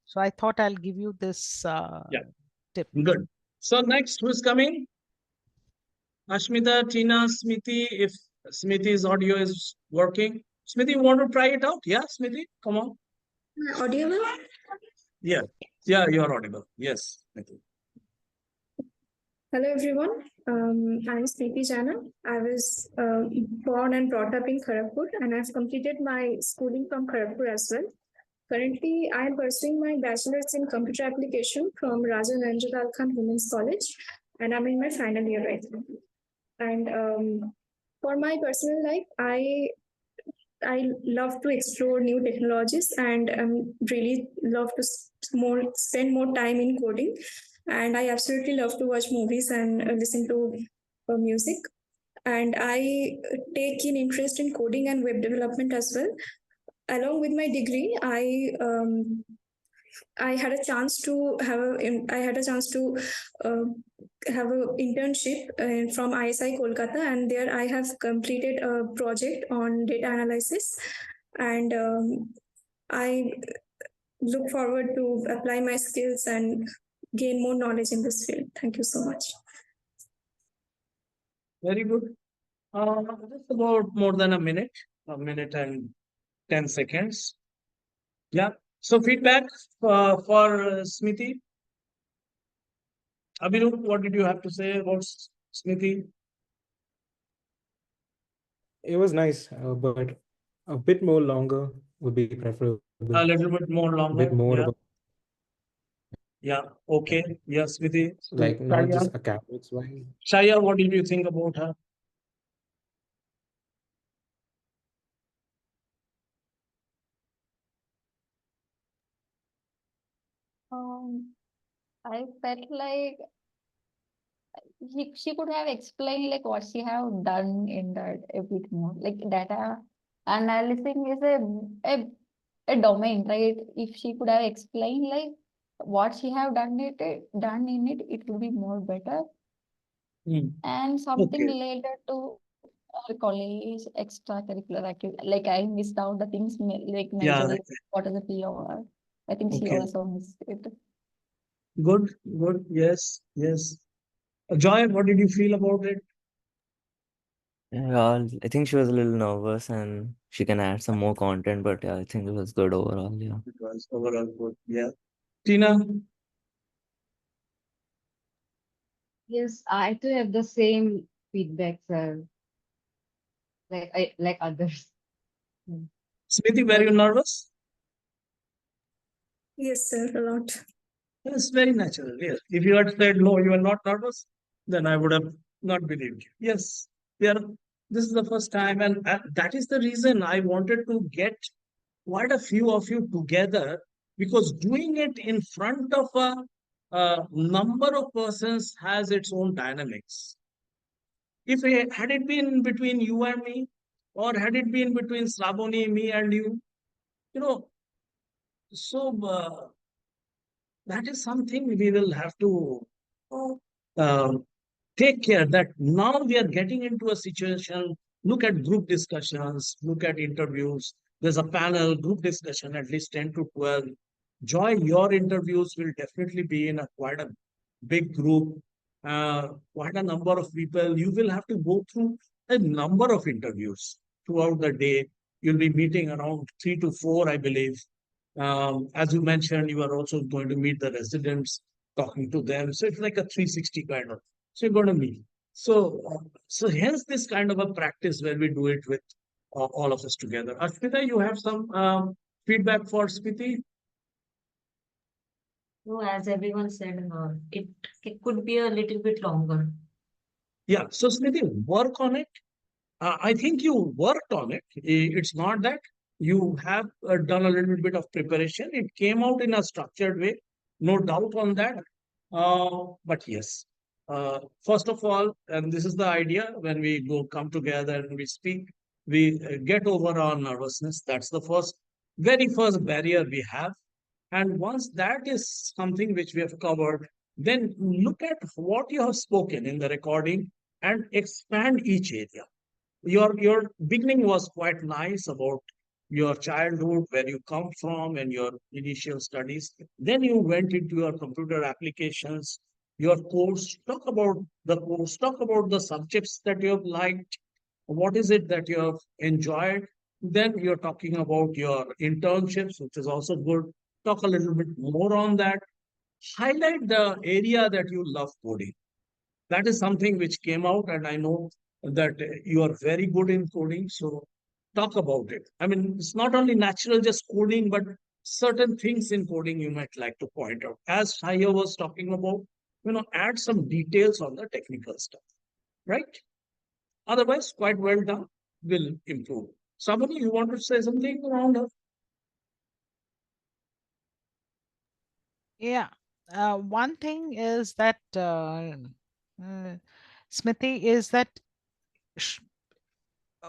So I thought I'll give you this tip. Good. So next, who's coming? Ashmita, Tina, Smiti. If Smiti's audio is working, Smiti, you want to try it out? Yeah, Smiti, come on. Audible? Yeah, yeah, you're audible. Yes, Smiti. Hello everyone. I'm Smriti Jana. I was born and brought up in Kharagpur, and I've completed my schooling from Kharagpur as well. Currently, I am pursuing my bachelor's in computer application from Raja Ranjit Khan Women's College, and I'm in my final year right now. And for my personal life, I love to explore new technologies, and really love to spend more time in coding. And I absolutely love to watch movies and listen to music. And I take in interest in coding and web development as well. Along with my degree, I had a chance to have a I had a chance to have an internship from ISI Kolkata, and there I have completed a project on data analysis, and I look forward to apply my skills and gain more knowledge in this field. Thank you so much. Very good. Just about more than a minute and 10 seconds. Yeah. So feedback for Smiti. Abhirup, what did you have to say about Smiti? It was nice, but a bit more longer would be preferable. A little bit more A longer. bit more Yeah. about, Yeah. Okay. Yes, Smiti. like, not Shaya. just academics wise. Shaya, what did you think about her? I felt like she could have explained like what she have done in that a bit more. Like data analyzing is a domain, right? If she could have explained like what she have done in it, it would be more better. And something Okay. related to our college extracurricular activity. Like I missed out the things like Yeah. majorly what is the PR. I think she Okay. also missed it. Good. Good. Yes. Yes. Joy, what did you feel about it? Yeah, I think she was a little nervous and she can add some more content, but yeah, I think it was good overall. Yeah. It was overall good. Yeah. Tina, Yes, I too have the same feedback, sir. Like others. Smiti, were you nervous? Yes, sir, a lot. It's very natural. Yes. If you had said no, you are not nervous, then I would have not believed you. Yes. Yeah. This is the first time, and that is the reason I wanted to get quite a few of you together, because doing it in front of a number of persons has its own dynamics. If it, had it been between you and me, or had it been between Sravoni, me, and you know, so that is something we will have to uh, take care that now we are getting into a situation. Look at group discussions, look at interviews. There's a panel group discussion, at least 10 to 12. Joy, your interviews will definitely be in a quite a big group, quite a number of people. You will have to go through a number of interviews throughout the day. You'll be meeting around 3 to 4, I believe. As you mentioned, you are also going to meet the residents, talking to them. So it's like a 360 kind of. So you're going to meet. So hence this kind of a practice where we do it with all of us together. Ashmita, you have some feedback for Smriti? No, as everyone said, it could be a little bit longer. Yeah. So Smriti, work on it. I think you worked on it. It's not that you have done a little bit of preparation. It came out in a structured way, no doubt on that. But yes, first of all, and this is the idea when we go come together and we speak, we get over our nervousness. That's the very first barrier we have. And once that is something which we have covered, then look at what you have spoken in the recording and expand each area. Your beginning was quite nice about your childhood, where you come from, and your initial studies. Then you went into your computer applications, your course. Talk about the course. Talk about the subjects that you have liked. What is it that you have enjoyed? Then you're talking about your internships, which is also good. Talk a little bit more on that. Highlight the area that you love coding. That is something which came out, and I know that you are very good in coding. So talk about it. I mean, it's not only natural just coding, but certain things in coding you might like to point out. As Shaya was talking about, add some details on the technical stuff, right? Otherwise, quite well done, will improve. Somebody, you want to say something around her? Yeah. One thing is that Smithy is that sh-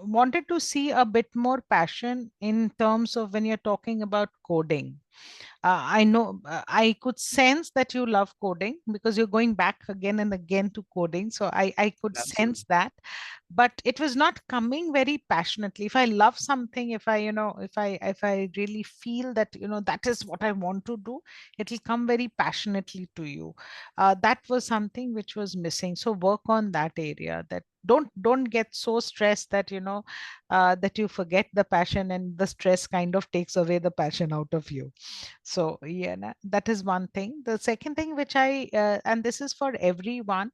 wanted to see a bit more passion in terms of when you're talking about coding. I know I could sense that you love coding because you're going back again and again to coding. So I could Absolutely. sense that, but it was not coming very passionately. If I love something, if I, if I really feel that, that is what I want to do, it'll come very passionately to you. That was something which was missing. So work on that area. That don't get so stressed that that you forget the passion and the stress kind of takes away the passion out of you. So yeah, that is one thing. The second thing which and this is for everyone.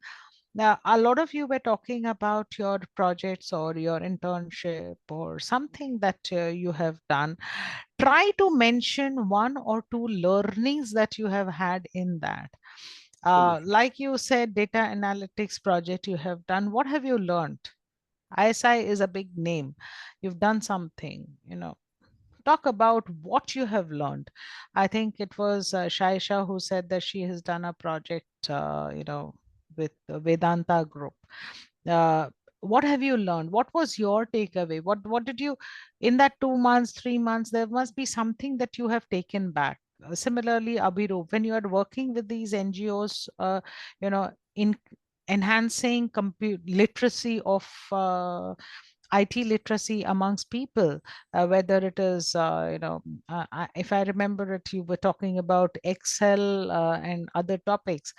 Now, a lot of you were talking about your projects or your internship or something that you have done. Try to mention one or two learnings that you have had in that. Like you said, data analytics project you have done. What have you learned? ISI is a big name. You've done something, talk about what you have learned. I think it was Shaisha who said that she has done a project, with the Vedanta group. Uh, what have you learned? What was your takeaway? What did you, in that 2 months, 3 months, there must be something that you have taken back. Similarly, Abhirup, when you are working with these NGOs, in enhancing compute literacy of IT literacy amongst people, whether it is, if I remember it, you were talking about Excel and other topics.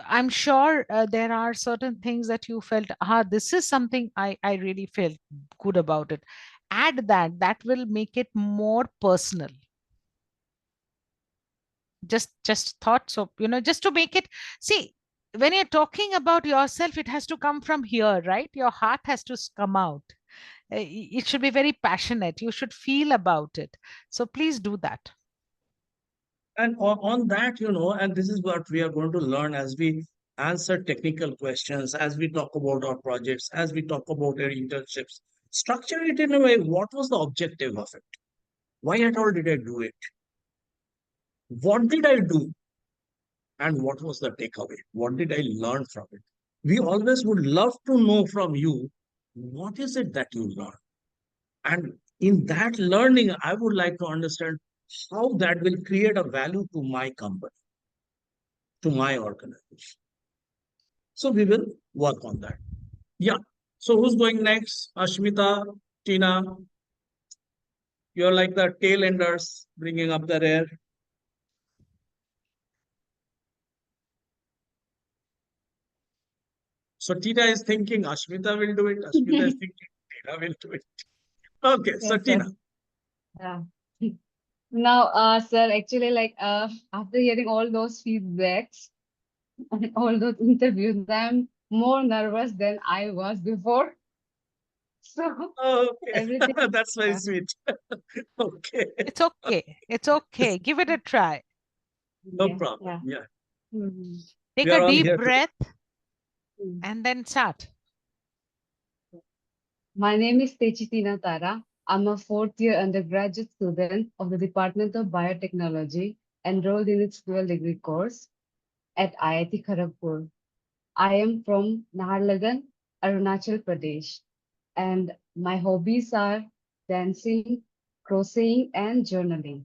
I'm sure there are certain things that you felt, this is something I really felt good about it. Add that, that will make it more personal. Just thoughts of, just to make it, see, when you're talking about yourself, it has to come from here, right? Your heart has to come out. It should be very passionate. You should feel about it. So please do that. And on that, and this is what we are going to learn as we answer technical questions, as we talk about our projects, as we talk about our internships. Structure it in a way. What was the objective of it? Why at all did I do it? What did I do? And what was the takeaway? What did I learn from it? We always would love to know from you, what is it that you learned? And in that learning, I would like to understand how that will create a value to my company, to my organization. So we will work on that. Yeah. So who's going next? Ashmita, Tina, you're like the tail enders bringing up the rear. So Tina is thinking Ashmita will do it. Ashmita is thinking Tina will do it. Okay. So Yes, sir. Tina. Yeah. Now, sir, actually, like, after hearing all those feedbacks and all those interviews, I'm more nervous than I was before. So Oh, okay. everything, That's very yeah. sweet. Okay. It's okay. It's okay. Give it a try. No Yeah, problem. yeah. Yeah. Mhm. Take We are a all deep here to. breath Mm. and then start. My name is Techitina Tara. I'm a fourth year undergraduate student of the Department of Biotechnology, enrolled in its dual degree course at IIT Kharagpur. I am from Naharlagan, Arunachal Pradesh, and my hobbies are dancing, crocheting, and journaling.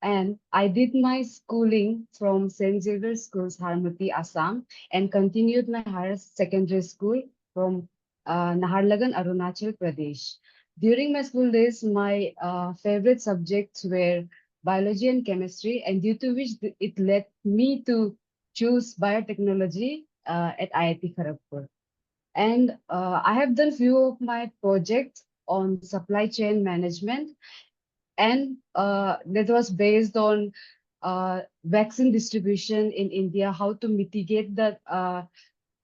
And I did my schooling from St. Xavier's Schools, Harmati, Assam, and continued my higher secondary school from Naharlagan, Arunachal Pradesh. During my school days, my favorite subjects were biology and chemistry, and due to which it led me to choose biotechnology at IIT Kharagpur. And I have done few of my projects on supply chain management, and that was based on vaccine distribution in India, how to mitigate the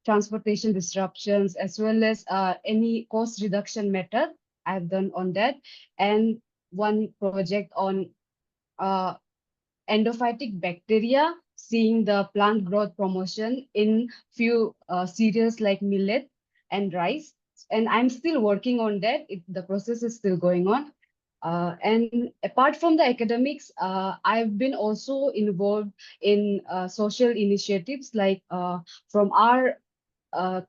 transportation disruptions, as well as any cost reduction method I've done on that, and one project on uh, endophytic bacteria, seeing the plant growth promotion in few cereals like millet and rice. And I'm still working on that. The process is still going on. And apart from the academics, I've been also involved in social initiatives like from our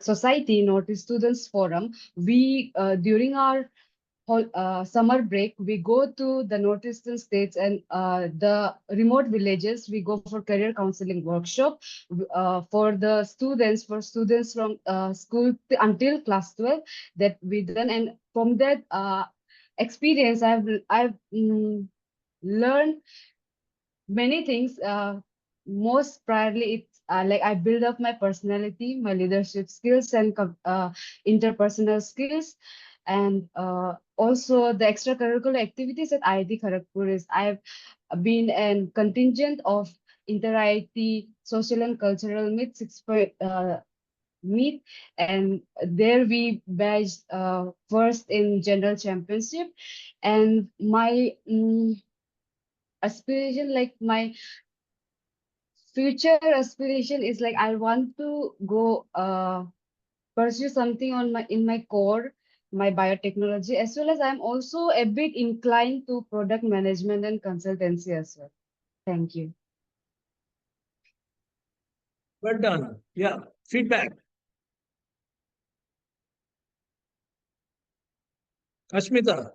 society, Northeast Students Forum. We, during our summer break, we go to the northeastern states and the remote villages. We go for career counseling workshop for students from school until class 12 that we done. And from that experience, I've learned many things. Most primarily, it's like I build up my personality, my leadership skills, and interpersonal skills, and also the extracurricular activities at IIT Kharagpur is I've been an contingent of inter-IIT social and cultural meet, and there we badged first in general championship, and my aspiration, like my future aspiration is like I want to go pursue something on my in my core, my biotechnology, as well as I'm also a bit inclined to product management and consultancy as well. Thank you. Well done. Yeah. Feedback. Ashmita,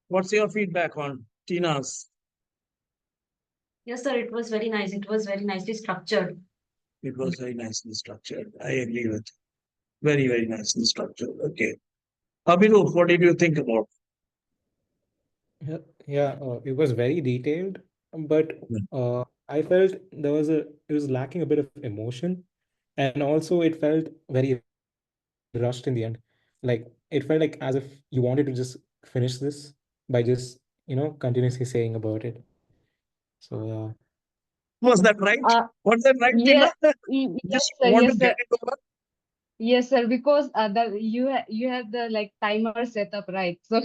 what's your feedback on Tina's? Yes, sir, it was very nice. It was very nicely structured. It was very nicely structured. I agree with you. Very, very nicely structured. Okay. Abhirup, what did you think about? Yeah, yeah, it was very detailed, but Yeah. I felt it was lacking a bit of emotion, and also it felt very rushed in the end. Like it felt like as if you wanted to just finish this by just, continuously saying about it. So yeah. Was that right? Uh, Was that right, Tina? yes, yes, Just sir. want to Yes, get sir. it over? Yes, sir. Because you have the like timer set up, right? So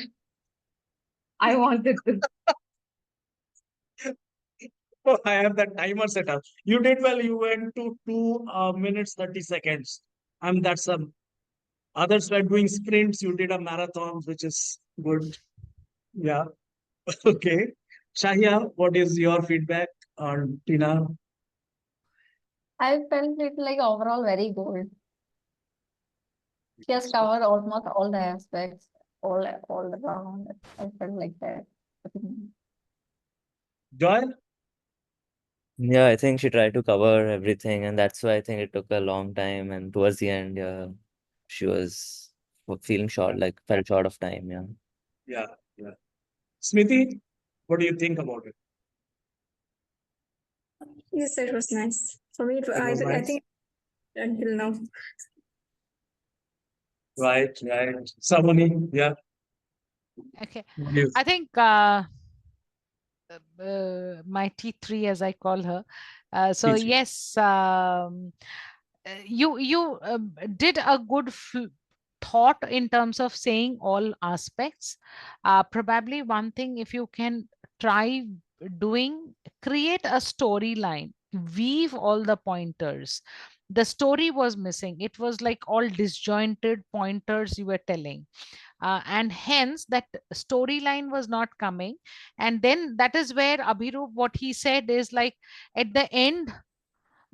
I wanted to. Oh, I have that timer set up. You did well. You went to 2 minutes 30 seconds. And that's others were doing sprints. You did a marathon, which is good. Yeah. Okay. Shahia, what is your feedback on Tina? I felt it like overall very good. She has covered almost all the aspects, all around. I felt like that. Joy? Yeah, I think she tried to cover everything, and that's why I think it took a long time. And towards the end, yeah, she was feeling short, like fell short of time. Yeah. Yeah. Yeah. Smithy, what do you think about it? Yes, it was nice. For me, It was I nice. think until now. Right, right. Samani, yeah. Okay. What do you- I think my T3, as I call her. So Teach me. yes, you did a good thought in terms of saying all aspects. Probably one thing, if you can try doing, create a storyline, weave all the pointers. The story was missing. It was like all disjointed pointers you were telling, and hence that storyline was not coming. And then that is where Abhirup, what he said is like, at the end,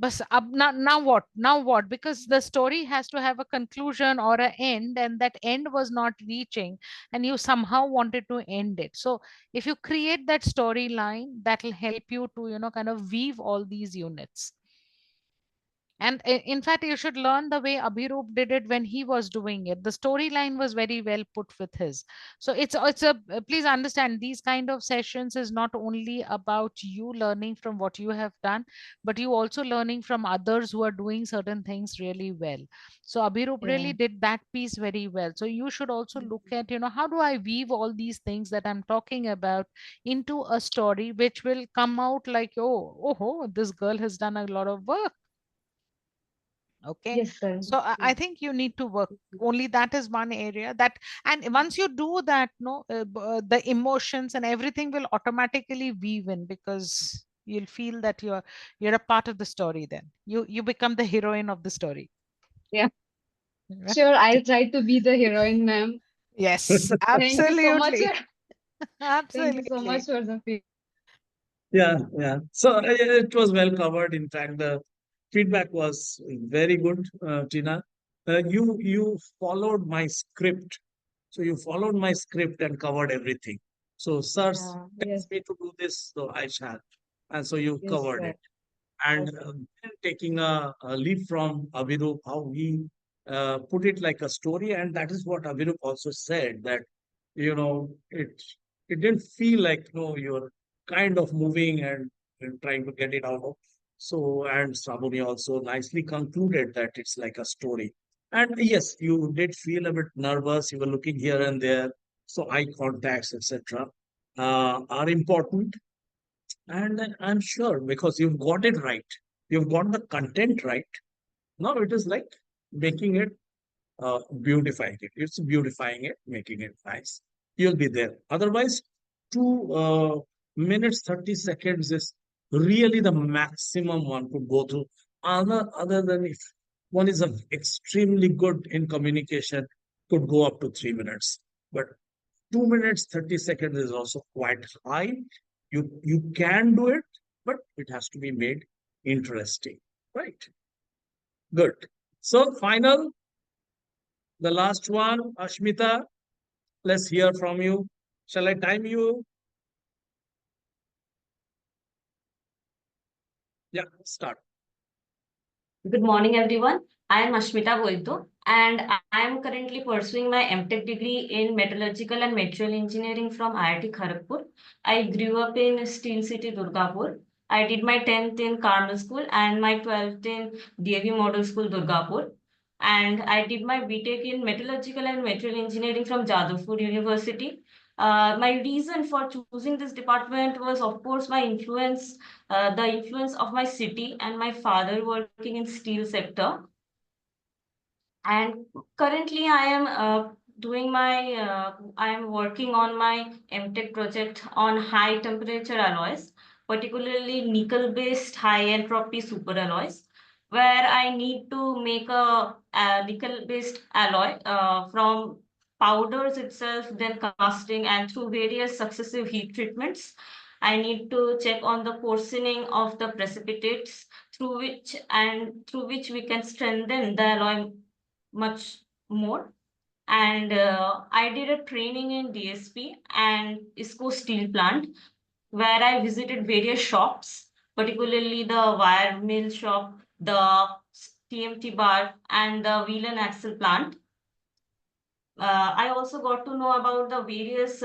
but now what, because the story has to have a conclusion or an end, and that end was not reaching, and you somehow wanted to end it. So if you create that storyline, that will help you to kind of weave all these units. And in fact, you should learn the way Abhirup did it when he was doing it. The storyline was very well put with his. So it's a please understand, these kind of sessions is not only about you learning from what you have done, but you also learning from others who are doing certain things really well. So Abhirup really Yeah. did that piece very well. So you should also look at, how do I weave all these things that I'm talking about into a story which will come out like, oh, this girl has done a lot of work. Okay, Yes, sir. so I Yeah. think you need to work, only that is one area that, and once you do that, no, the emotions and everything will automatically weave in, because you'll feel that you're a part of the story. Then you become the heroine of the story. Yeah. Right? Sure, I'll try to be the heroine, ma'am. Yes, Thank you so much, absolutely. sir. Thank you so Absolutely. much for the feedback. Yeah, yeah. So it was well covered. In fact, the feedback was very good, Tina. You followed my script. So you followed my script and covered everything. So sir Yeah. tells Yes. me to do this, so I shall. And so you Yes, covered sir. it. And Okay. then taking a lead from Abhirup, how he put it like a story, and that is what Abhirup also said, that it didn't feel like you're kind of moving and trying to get it out of. So, and Sravoni also nicely concluded that it's like a story. And yes, you did feel a bit nervous. You were looking here and there. So eye contacts, etc., are important. And I'm sure because you've got it right, you've got the content right. Now it is like making it, beautifying it. It's beautifying it, making it nice. You'll be there. Otherwise, 2 minutes, 30 seconds is really the maximum one could go through. Other than if one is extremely good in communication, could go up to 3 minutes. But 2 minutes, 30 seconds is also quite high. You can do it, but it has to be made interesting. Right. Good. So final, the last one, Ashmita, let's hear from you. Shall I time you? Yeah, start. Good morning, everyone. I am Ashmita Boito, and I am currently pursuing my MTech degree in Metallurgical and Material Engineering from IIT Kharagpur. I grew up in Steel City, Durgapur. I did my 10th in Carmel School and my 12th in DAV Model School, Durgapur. And I did my BTech in Metallurgical and Material Engineering from Jadavpur University. My reason for choosing this department was, of course, the influence of my city and my father working in steel sector. And currently I am working on my MTech project on high temperature alloys, particularly nickel based high entropy super alloys, where I need to make a nickel based alloy from powders itself, then casting, and through various successive heat treatments. I need to check on the portioning of the precipitates through which we can strengthen the alloy much more. And I did a training in DSP and ISCO steel plant where I visited various shops, particularly the wire mill shop, the TMT bar, and the wheel and axle plant. I also got to know about the various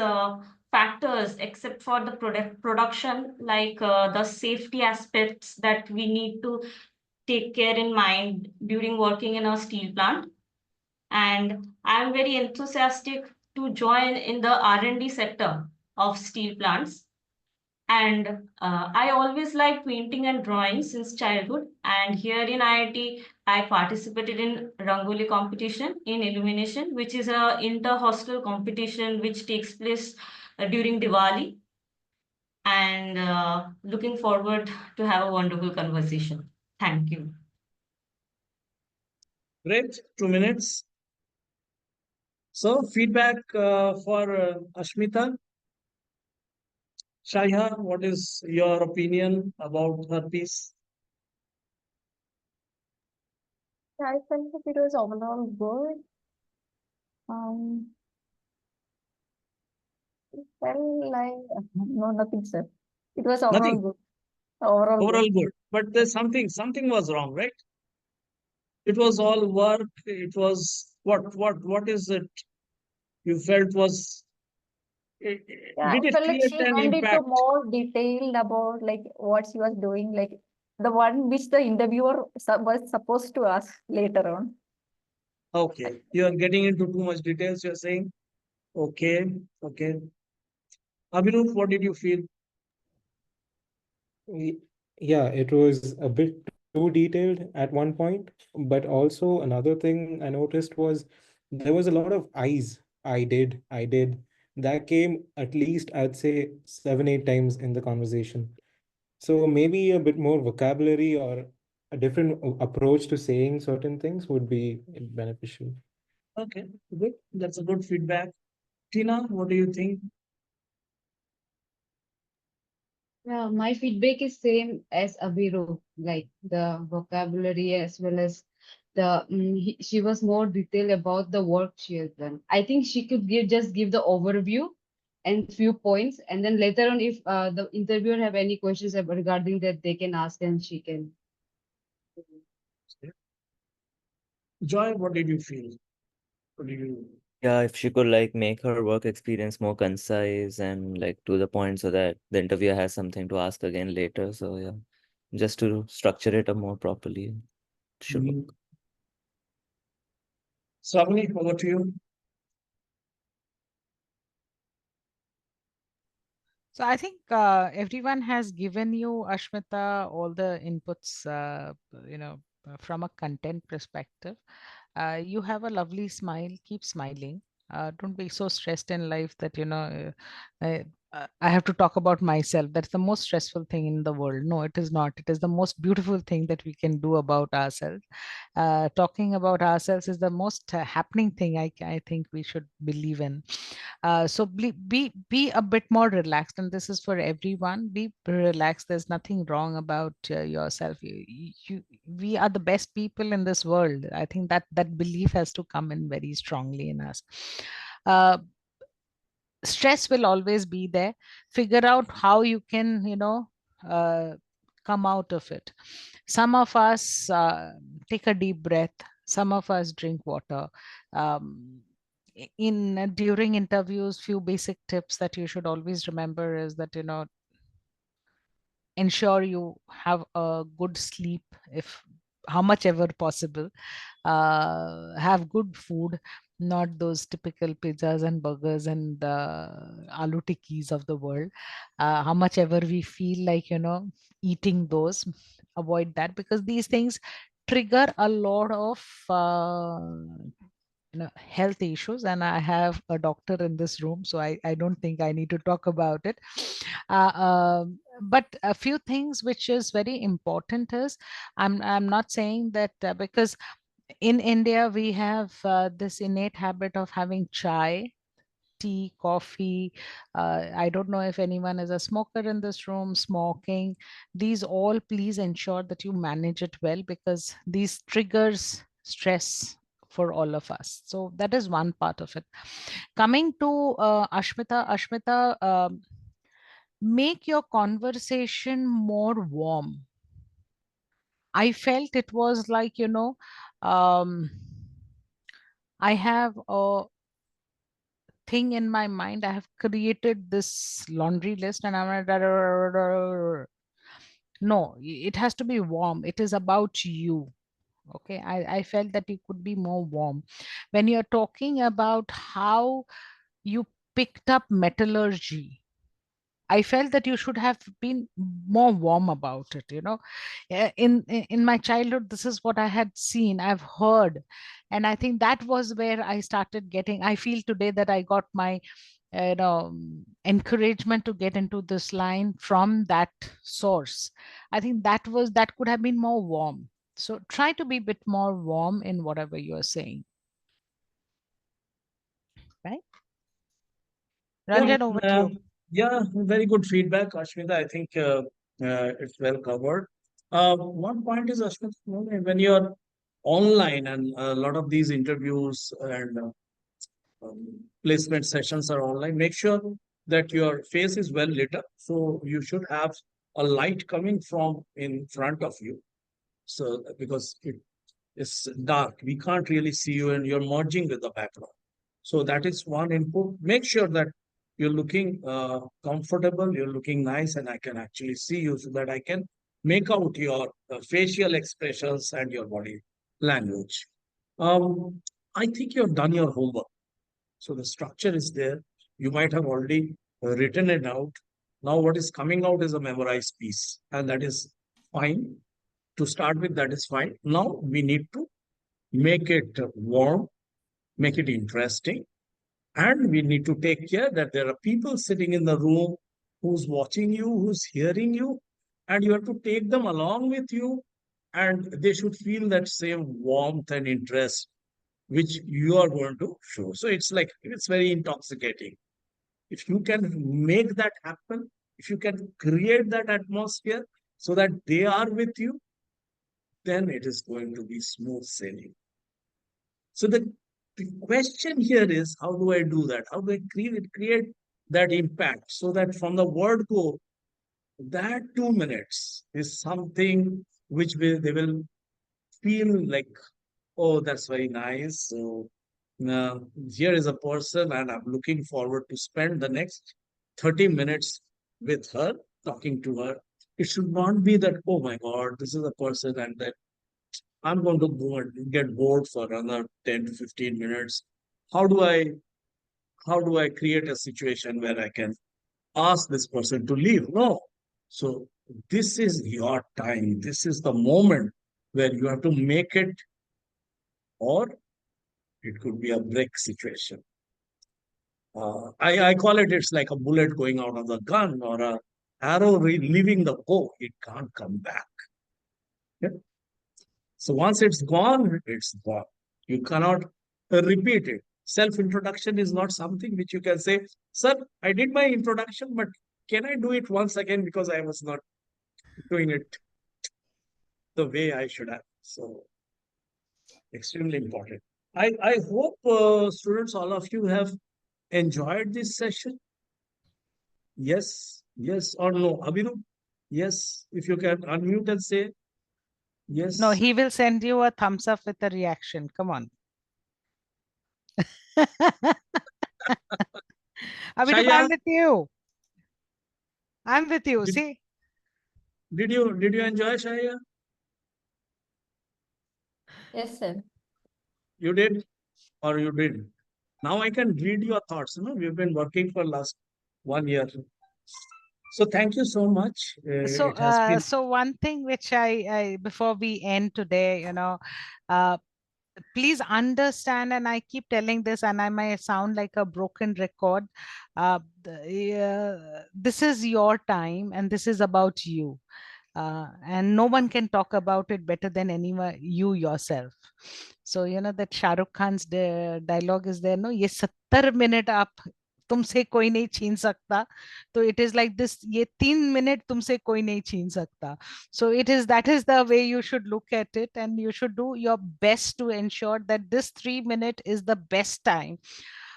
factors except for the production, like the safety aspects that we need to take care in mind during working in a steel plant. And I'm very enthusiastic to join in the R&D sector of steel plants. And I always liked painting and drawing since childhood. And here in IIT, I participated in Rangoli competition in illumination, which is a inter-hostel competition which takes place during Diwali. And looking forward to have a wonderful conversation. Thank you. Great, 2 minutes. So feedback for Ashmita. Shaiha, what is your opinion about her piece? I felt that it was overall good. It felt like no, nothing, sir. It was overall Nothing. good. Overall good. Overall good. But there's something was wrong, right? It was all work. It was what is it you felt was Yeah, did I it felt like create she an went into impact? more detailed about like what she was doing, like the one which the interviewer was supposed to ask later on. Okay, you are getting into too much details. You're saying, okay, okay. Abhirup, what did you feel? Y- Yeah, it was a bit too detailed at one point, but also another thing I noticed was there was a lot of I's. I did. That came at least, I'd say, 7, 8 times in the conversation. So maybe a bit more vocabulary or a different approach to saying certain things would be beneficial. Okay, good. That's a good feedback. Tina, what do you think? Yeah, my feedback is same as Abiru, like the vocabulary as well as she was more detailed about the work she has done. I think she could give the overview and few points, and then later on, if the interviewer have any questions regarding that, they can ask and she can. Joy, what did you feel? What did you? Yeah, if she could like make her work experience more concise and like to the point so that the interviewer has something to ask again later. So yeah, just to structure it up more properly, it should work. Mhm. Swapni, over to you. So I think everyone has given you, Ashmita, all the inputs, from a content perspective. You have a lovely smile. Keep smiling. Don't be so stressed in life that, I have to talk about myself. That's the most stressful thing in the world. No, it is not. It is the most beautiful thing that we can do about ourselves. Talking about ourselves is the most happening thing I think we should believe in. So be a bit more relaxed, and this is for everyone. Be relaxed. There's nothing wrong about yourself. We are the best people in this world. I think that belief has to come in very strongly in us. Uh, Stress will always be there. Figure out how you can, uh, come out of it. Some of us take a deep breath. Some of us drink water. um, in During interviews, few basic tips that you should always remember is that, ensure you have a good sleep, if how much ever possible. Have good food, not those typical pizzas and burgers and aloo tikkis of the world. How much ever we feel like, eating those, avoid that, because these things trigger a lot of health issues, and I have a doctor in this room, so I don't think I need to talk about it. But a few things which is very important is, I'm not saying that because in India we have this innate habit of having chai, tea, coffee. I don't know if anyone is a smoker in this room, smoking. These all, please ensure that you manage it well, because these triggers stress for all of us. So that is one part of it. Coming to Ashmita, make your conversation more warm. I felt it was like, um, I have a thing in my mind. I have created this laundry list, and I'm like, no, it has to be warm. It is about you. Okay. I felt that you could be more warm. When you're talking about how you picked up metallurgy, I felt that you should have been more warm about it. In my childhood, this is what I had seen, I've heard, and I think that was where I started getting. I feel today that I got my encouragement to get into this line from that source. I think that could have been more warm. So try to be a bit more warm in whatever you're saying. Right? Yeah, Ranjan, over to you. yeah, very good feedback, Ashmita. I think it's well covered. One point is, Ashmita, when you're online and a lot of these interviews and placement sessions are online, make sure that your face is well lit up. So you should have a light coming from in front of you. So because it is dark, we can't really see you and you're merging with the background. So that is one input. Make sure that you're looking comfortable, you're looking nice, and I can actually see you so that I can make out your facial expressions and your body language. I think you've done your homework. So the structure is there. You might have already written it out. Now, what is coming out is a memorized piece, and that is fine. To start with, that is fine. Now, we need to make it warm, make it interesting, and we need to take care that there are people sitting in the room who's watching you, who's hearing you, and you have to take them along with you, and they should feel that same warmth and interest which you are going to show. So it's very intoxicating. If you can make that happen, if you can create that atmosphere so that they are with you, then it is going to be smooth sailing. So the question here is, how do I do that? How do I create that impact so that from the word go, that 2 minutes is something which they will feel like, oh, that's very nice. So here is a person, and I'm looking forward to spend the next 30 minutes with her, talking to her. It should not be that, oh my God, this is a person, and that I'm going to go and get bored for another 10 to 15 minutes. How do I create a situation where I can ask this person to leave? No. So this is your time. This is the moment where you have to make it, or it could be a break situation. I call it, it's like a bullet going out of the gun or a arrow leaving the bow. It can't come back. Yeah? So once it's gone, it's gone. You cannot repeat it. Self-introduction is not something which you can say, sir, I did my introduction, but can I do it once again because I was not doing it the way I should have. So extremely important. I hope students, all of you have enjoyed this session. Yes, yes or no. Abhiru, yes, if you can unmute and say yes. No, he will send you a thumbs up with a reaction. Come on. Abhiru, Shaya, I'm with you. I'm with you. did, See? did you enjoy, Shaya? Yes, sir. You did or you didn't? Now I can read your thoughts. We've been working for last 1 year. So thank you so much. So, It has been so one thing which I before we end today, uh, please understand, and I keep telling this, and I may sound like a broken record. This is your time, and this is about you. And no one can talk about it better than anyone, you yourself. So that Shah Rukh Khan's dialogue is there, no, ye 70 minute aap तुमसे कोई नहीं छीन सकता. तो it is like this, ये 3 minute तुमसे कोई नहीं छीन सकता. So that is the way you should look at it, and you should do your best to ensure that this 3 minute is the best time.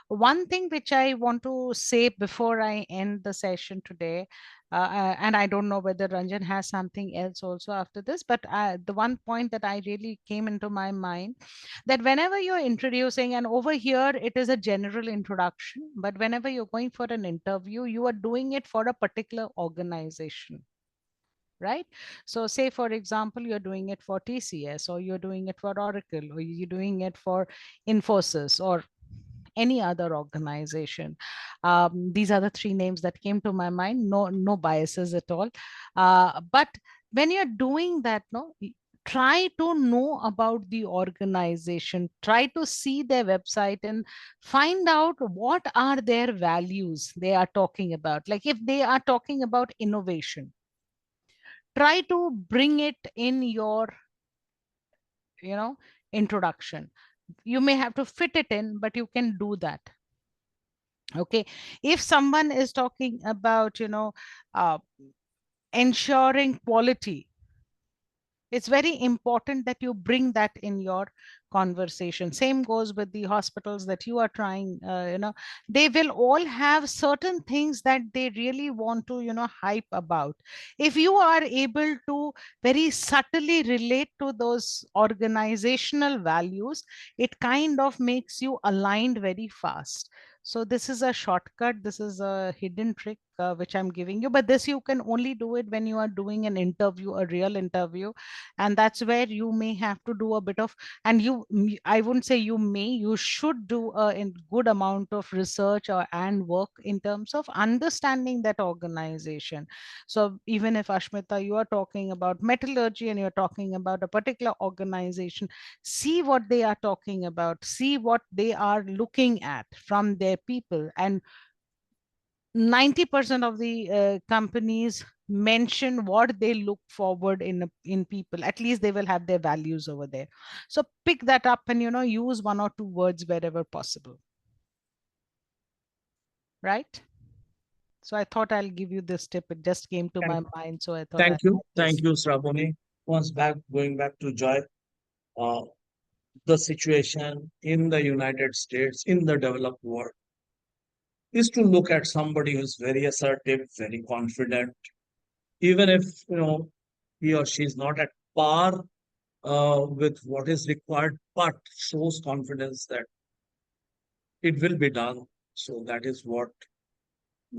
One thing which I want to say before I end the session today, and I don't know whether Ranjan has something else also after this, but the one point that I really came into my mind, that whenever you're introducing, and over here it is a general introduction, but whenever you're going for an interview, you are doing it for a particular organization. Right? So say, for example, you're doing it for TCS, or you're doing it for Oracle, or you're doing it for Infosys, or any other organization. These are the three names that came to my mind. No biases at all. But when you're doing that, no, try to know about the organization, try to see their website and find out what are their values they are talking about. Like if they are talking about innovation, try to bring it in your introduction. You may have to fit it in, but you can do that. Okay, if someone is talking about uh, ensuring quality, it's very important that you bring that in your conversation. Same goes with the hospitals that you are trying. They will all have certain things that they really want to hype about. If you are able to very subtly relate to those organizational values, it kind of makes you aligned very fast. So this is a shortcut, this is a hidden trick which I'm giving you, but this you can only do it when you are doing an interview, a real interview. And that's where you may have to do a bit of, and I wouldn't say you may, you should do a good amount of research and work in terms of understanding that organization. So even if, Ashmita, you are talking about metallurgy and you're talking about a particular organization, see what they are talking about, see what they are looking at from their people. And 90% of the companies mention what they look forward in people. At least they will have their values over there. So pick that up and use one or two words wherever possible. Right? So I thought I'll give you this tip. It just came to my mind, so I thought Thank you. I'd add Thank you, Shravani. Going back to Joy, uh, the situation in the United States, in the developed world, is to look at somebody who's very assertive, very confident, even if he or she is not at par with what is required, but shows confidence that it will be done. So that is what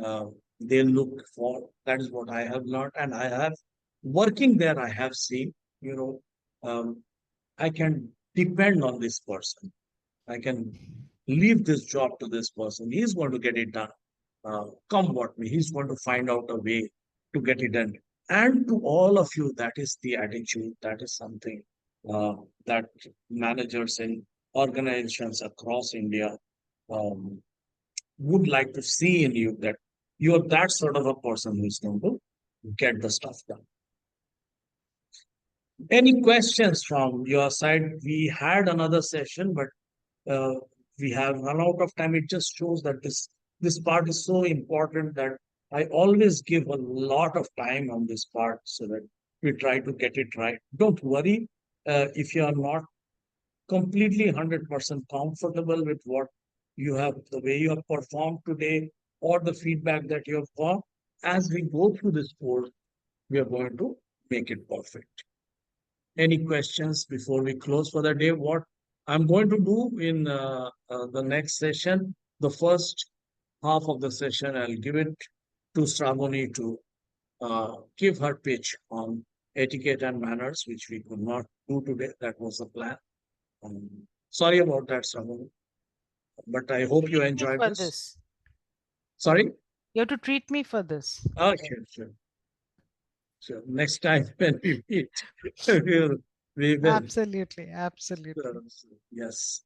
uh, they look for. That is what I have learned, and I have working there. I have seen, um, I can depend on this person. I can leave this job to this person. He's going to get it done. Come what may, he's going to find out a way to get it done. And to all of you, that is the attitude. That is something that managers in organizations across India um, would like to see in you, that you're that sort of a person who's going to get the stuff done. Any questions from your side? We had another session, but uh, we have run out of time. It just shows that this part is so important that I always give a lot of time on this part so that we try to get it right. Don't worry if you are not completely 100% comfortable with what you have, the way you have performed today, or the feedback that you have got. As we go through this course, we are going to make it perfect. Any questions before we close for the day? What I'm going to do in the next session, the first half of the session, I'll give it to Stravoni to give her pitch on etiquette and manners, which we could not do today. That was the plan. Sorry about that, Stravoni, but I hope you treat me enjoyed for this. this. Sorry? You have to treat me for this. Oh, sure. So next time when we meet, we will. Absolutely. Yes.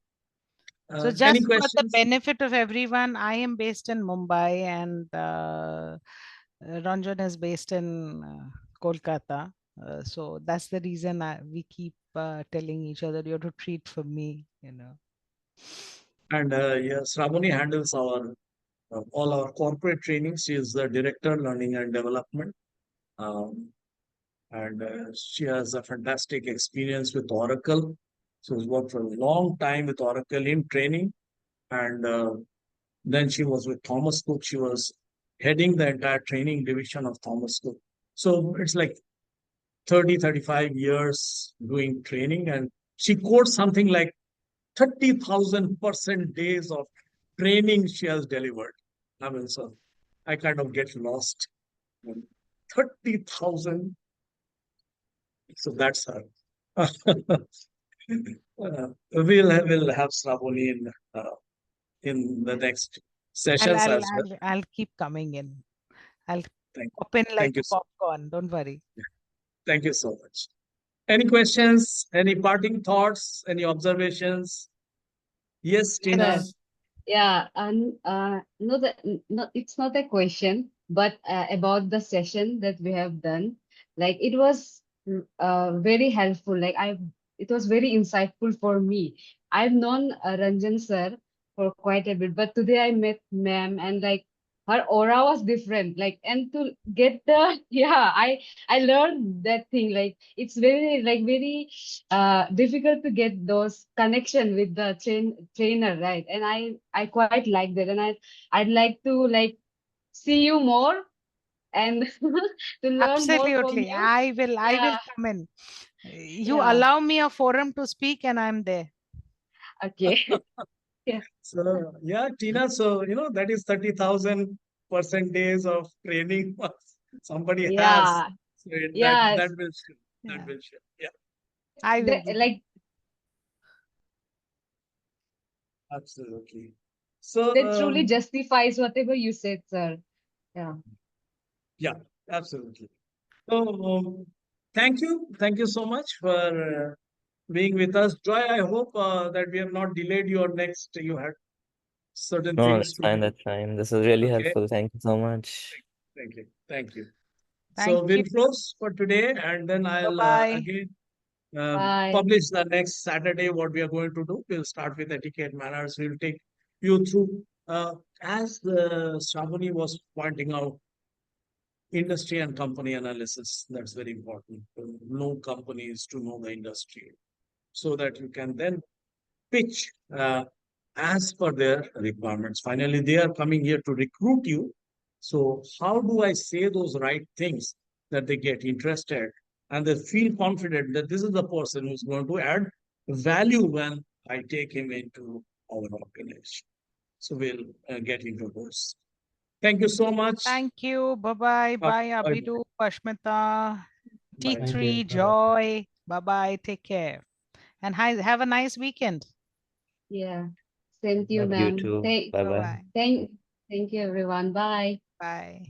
So Any just for the questions? benefit of everyone, I am based in Mumbai and Ranjan is based in Kolkata. So that's the reason we keep telling each other, you have to treat for me. And yes, Ramoni handles our all our corporate trainings. She is the director, learning and development. Um, and she has a fantastic experience with Oracle. So she's worked for a long time with Oracle in training. And then she was with Thomas Cook. She was heading the entire training division of Thomas Cook. So it's like 35 years doing training. And she quotes something like 30,000% days of training she has delivered. I mean, so I kind of get lost. 30,000. So that's her. We'll have Stravoni in in the next I'll, sessions as well. I'll keep coming in. I'll Thank, pop in like thank you. popcorn. Don't worry. Thank you so much. Any questions? Any parting thoughts? Any observations? Yes, Tina. Sir, yeah, and no, no, it's not a question, but about the session that we have done, like it was very helpful. It was very insightful for me. I've known Ranjan sir for quite a bit, but today I met ma'am, and like her aura was different. Like, and to get the yeah, I learned that thing. Like, it's very difficult to get those connection with the trainer, right? And I quite like that, and I'd like to like see you more and to learn more from Absolutely. you. I will Yeah, come in. You yeah. allow me a forum to speak and I'm there. Okay. Yeah, So yeah, Tina. So that is 30,000 percentage of training somebody has. yeah, So yeah. that will show. That Yeah. will show. Yeah, I will That, be there. like absolutely. So that truly justifies whatever you said, sir. Yeah. yeah, absolutely. So thank you so much for being with us, Joy. I hope that we have not delayed your next. You had certain No, things that's to fine. do. That's fine. This is really Okay. helpful. Thank you so much. Thank you. Thank you. Thank So you. we'll close for today, and then I'll Bye-bye. again Bye. publish the next Saturday what we are going to do. We'll start with etiquette manners. We'll take you through, as Shravani was pointing out, industry and company analysis. That's very important. To know companies, to know the industry, so that you can then pitch as per their requirements. Finally, they are coming here to recruit you. So, how do I say those right things that they get interested and they feel confident that this is the person who's going to add value when I take him into our organization? So, we'll get into those. Thank you so much. Thank you. Bye-bye. Bye. Bye, Bye. Abidu, Pashmita, Bye. Thank you. T3, Bye-bye. Joy. Bye-bye. Take care. And have a nice weekend. Yeah. Same to you, Bye-bye. You ma'am. too. Bye bye. Bye-bye. Thank you, everyone. Bye. Bye.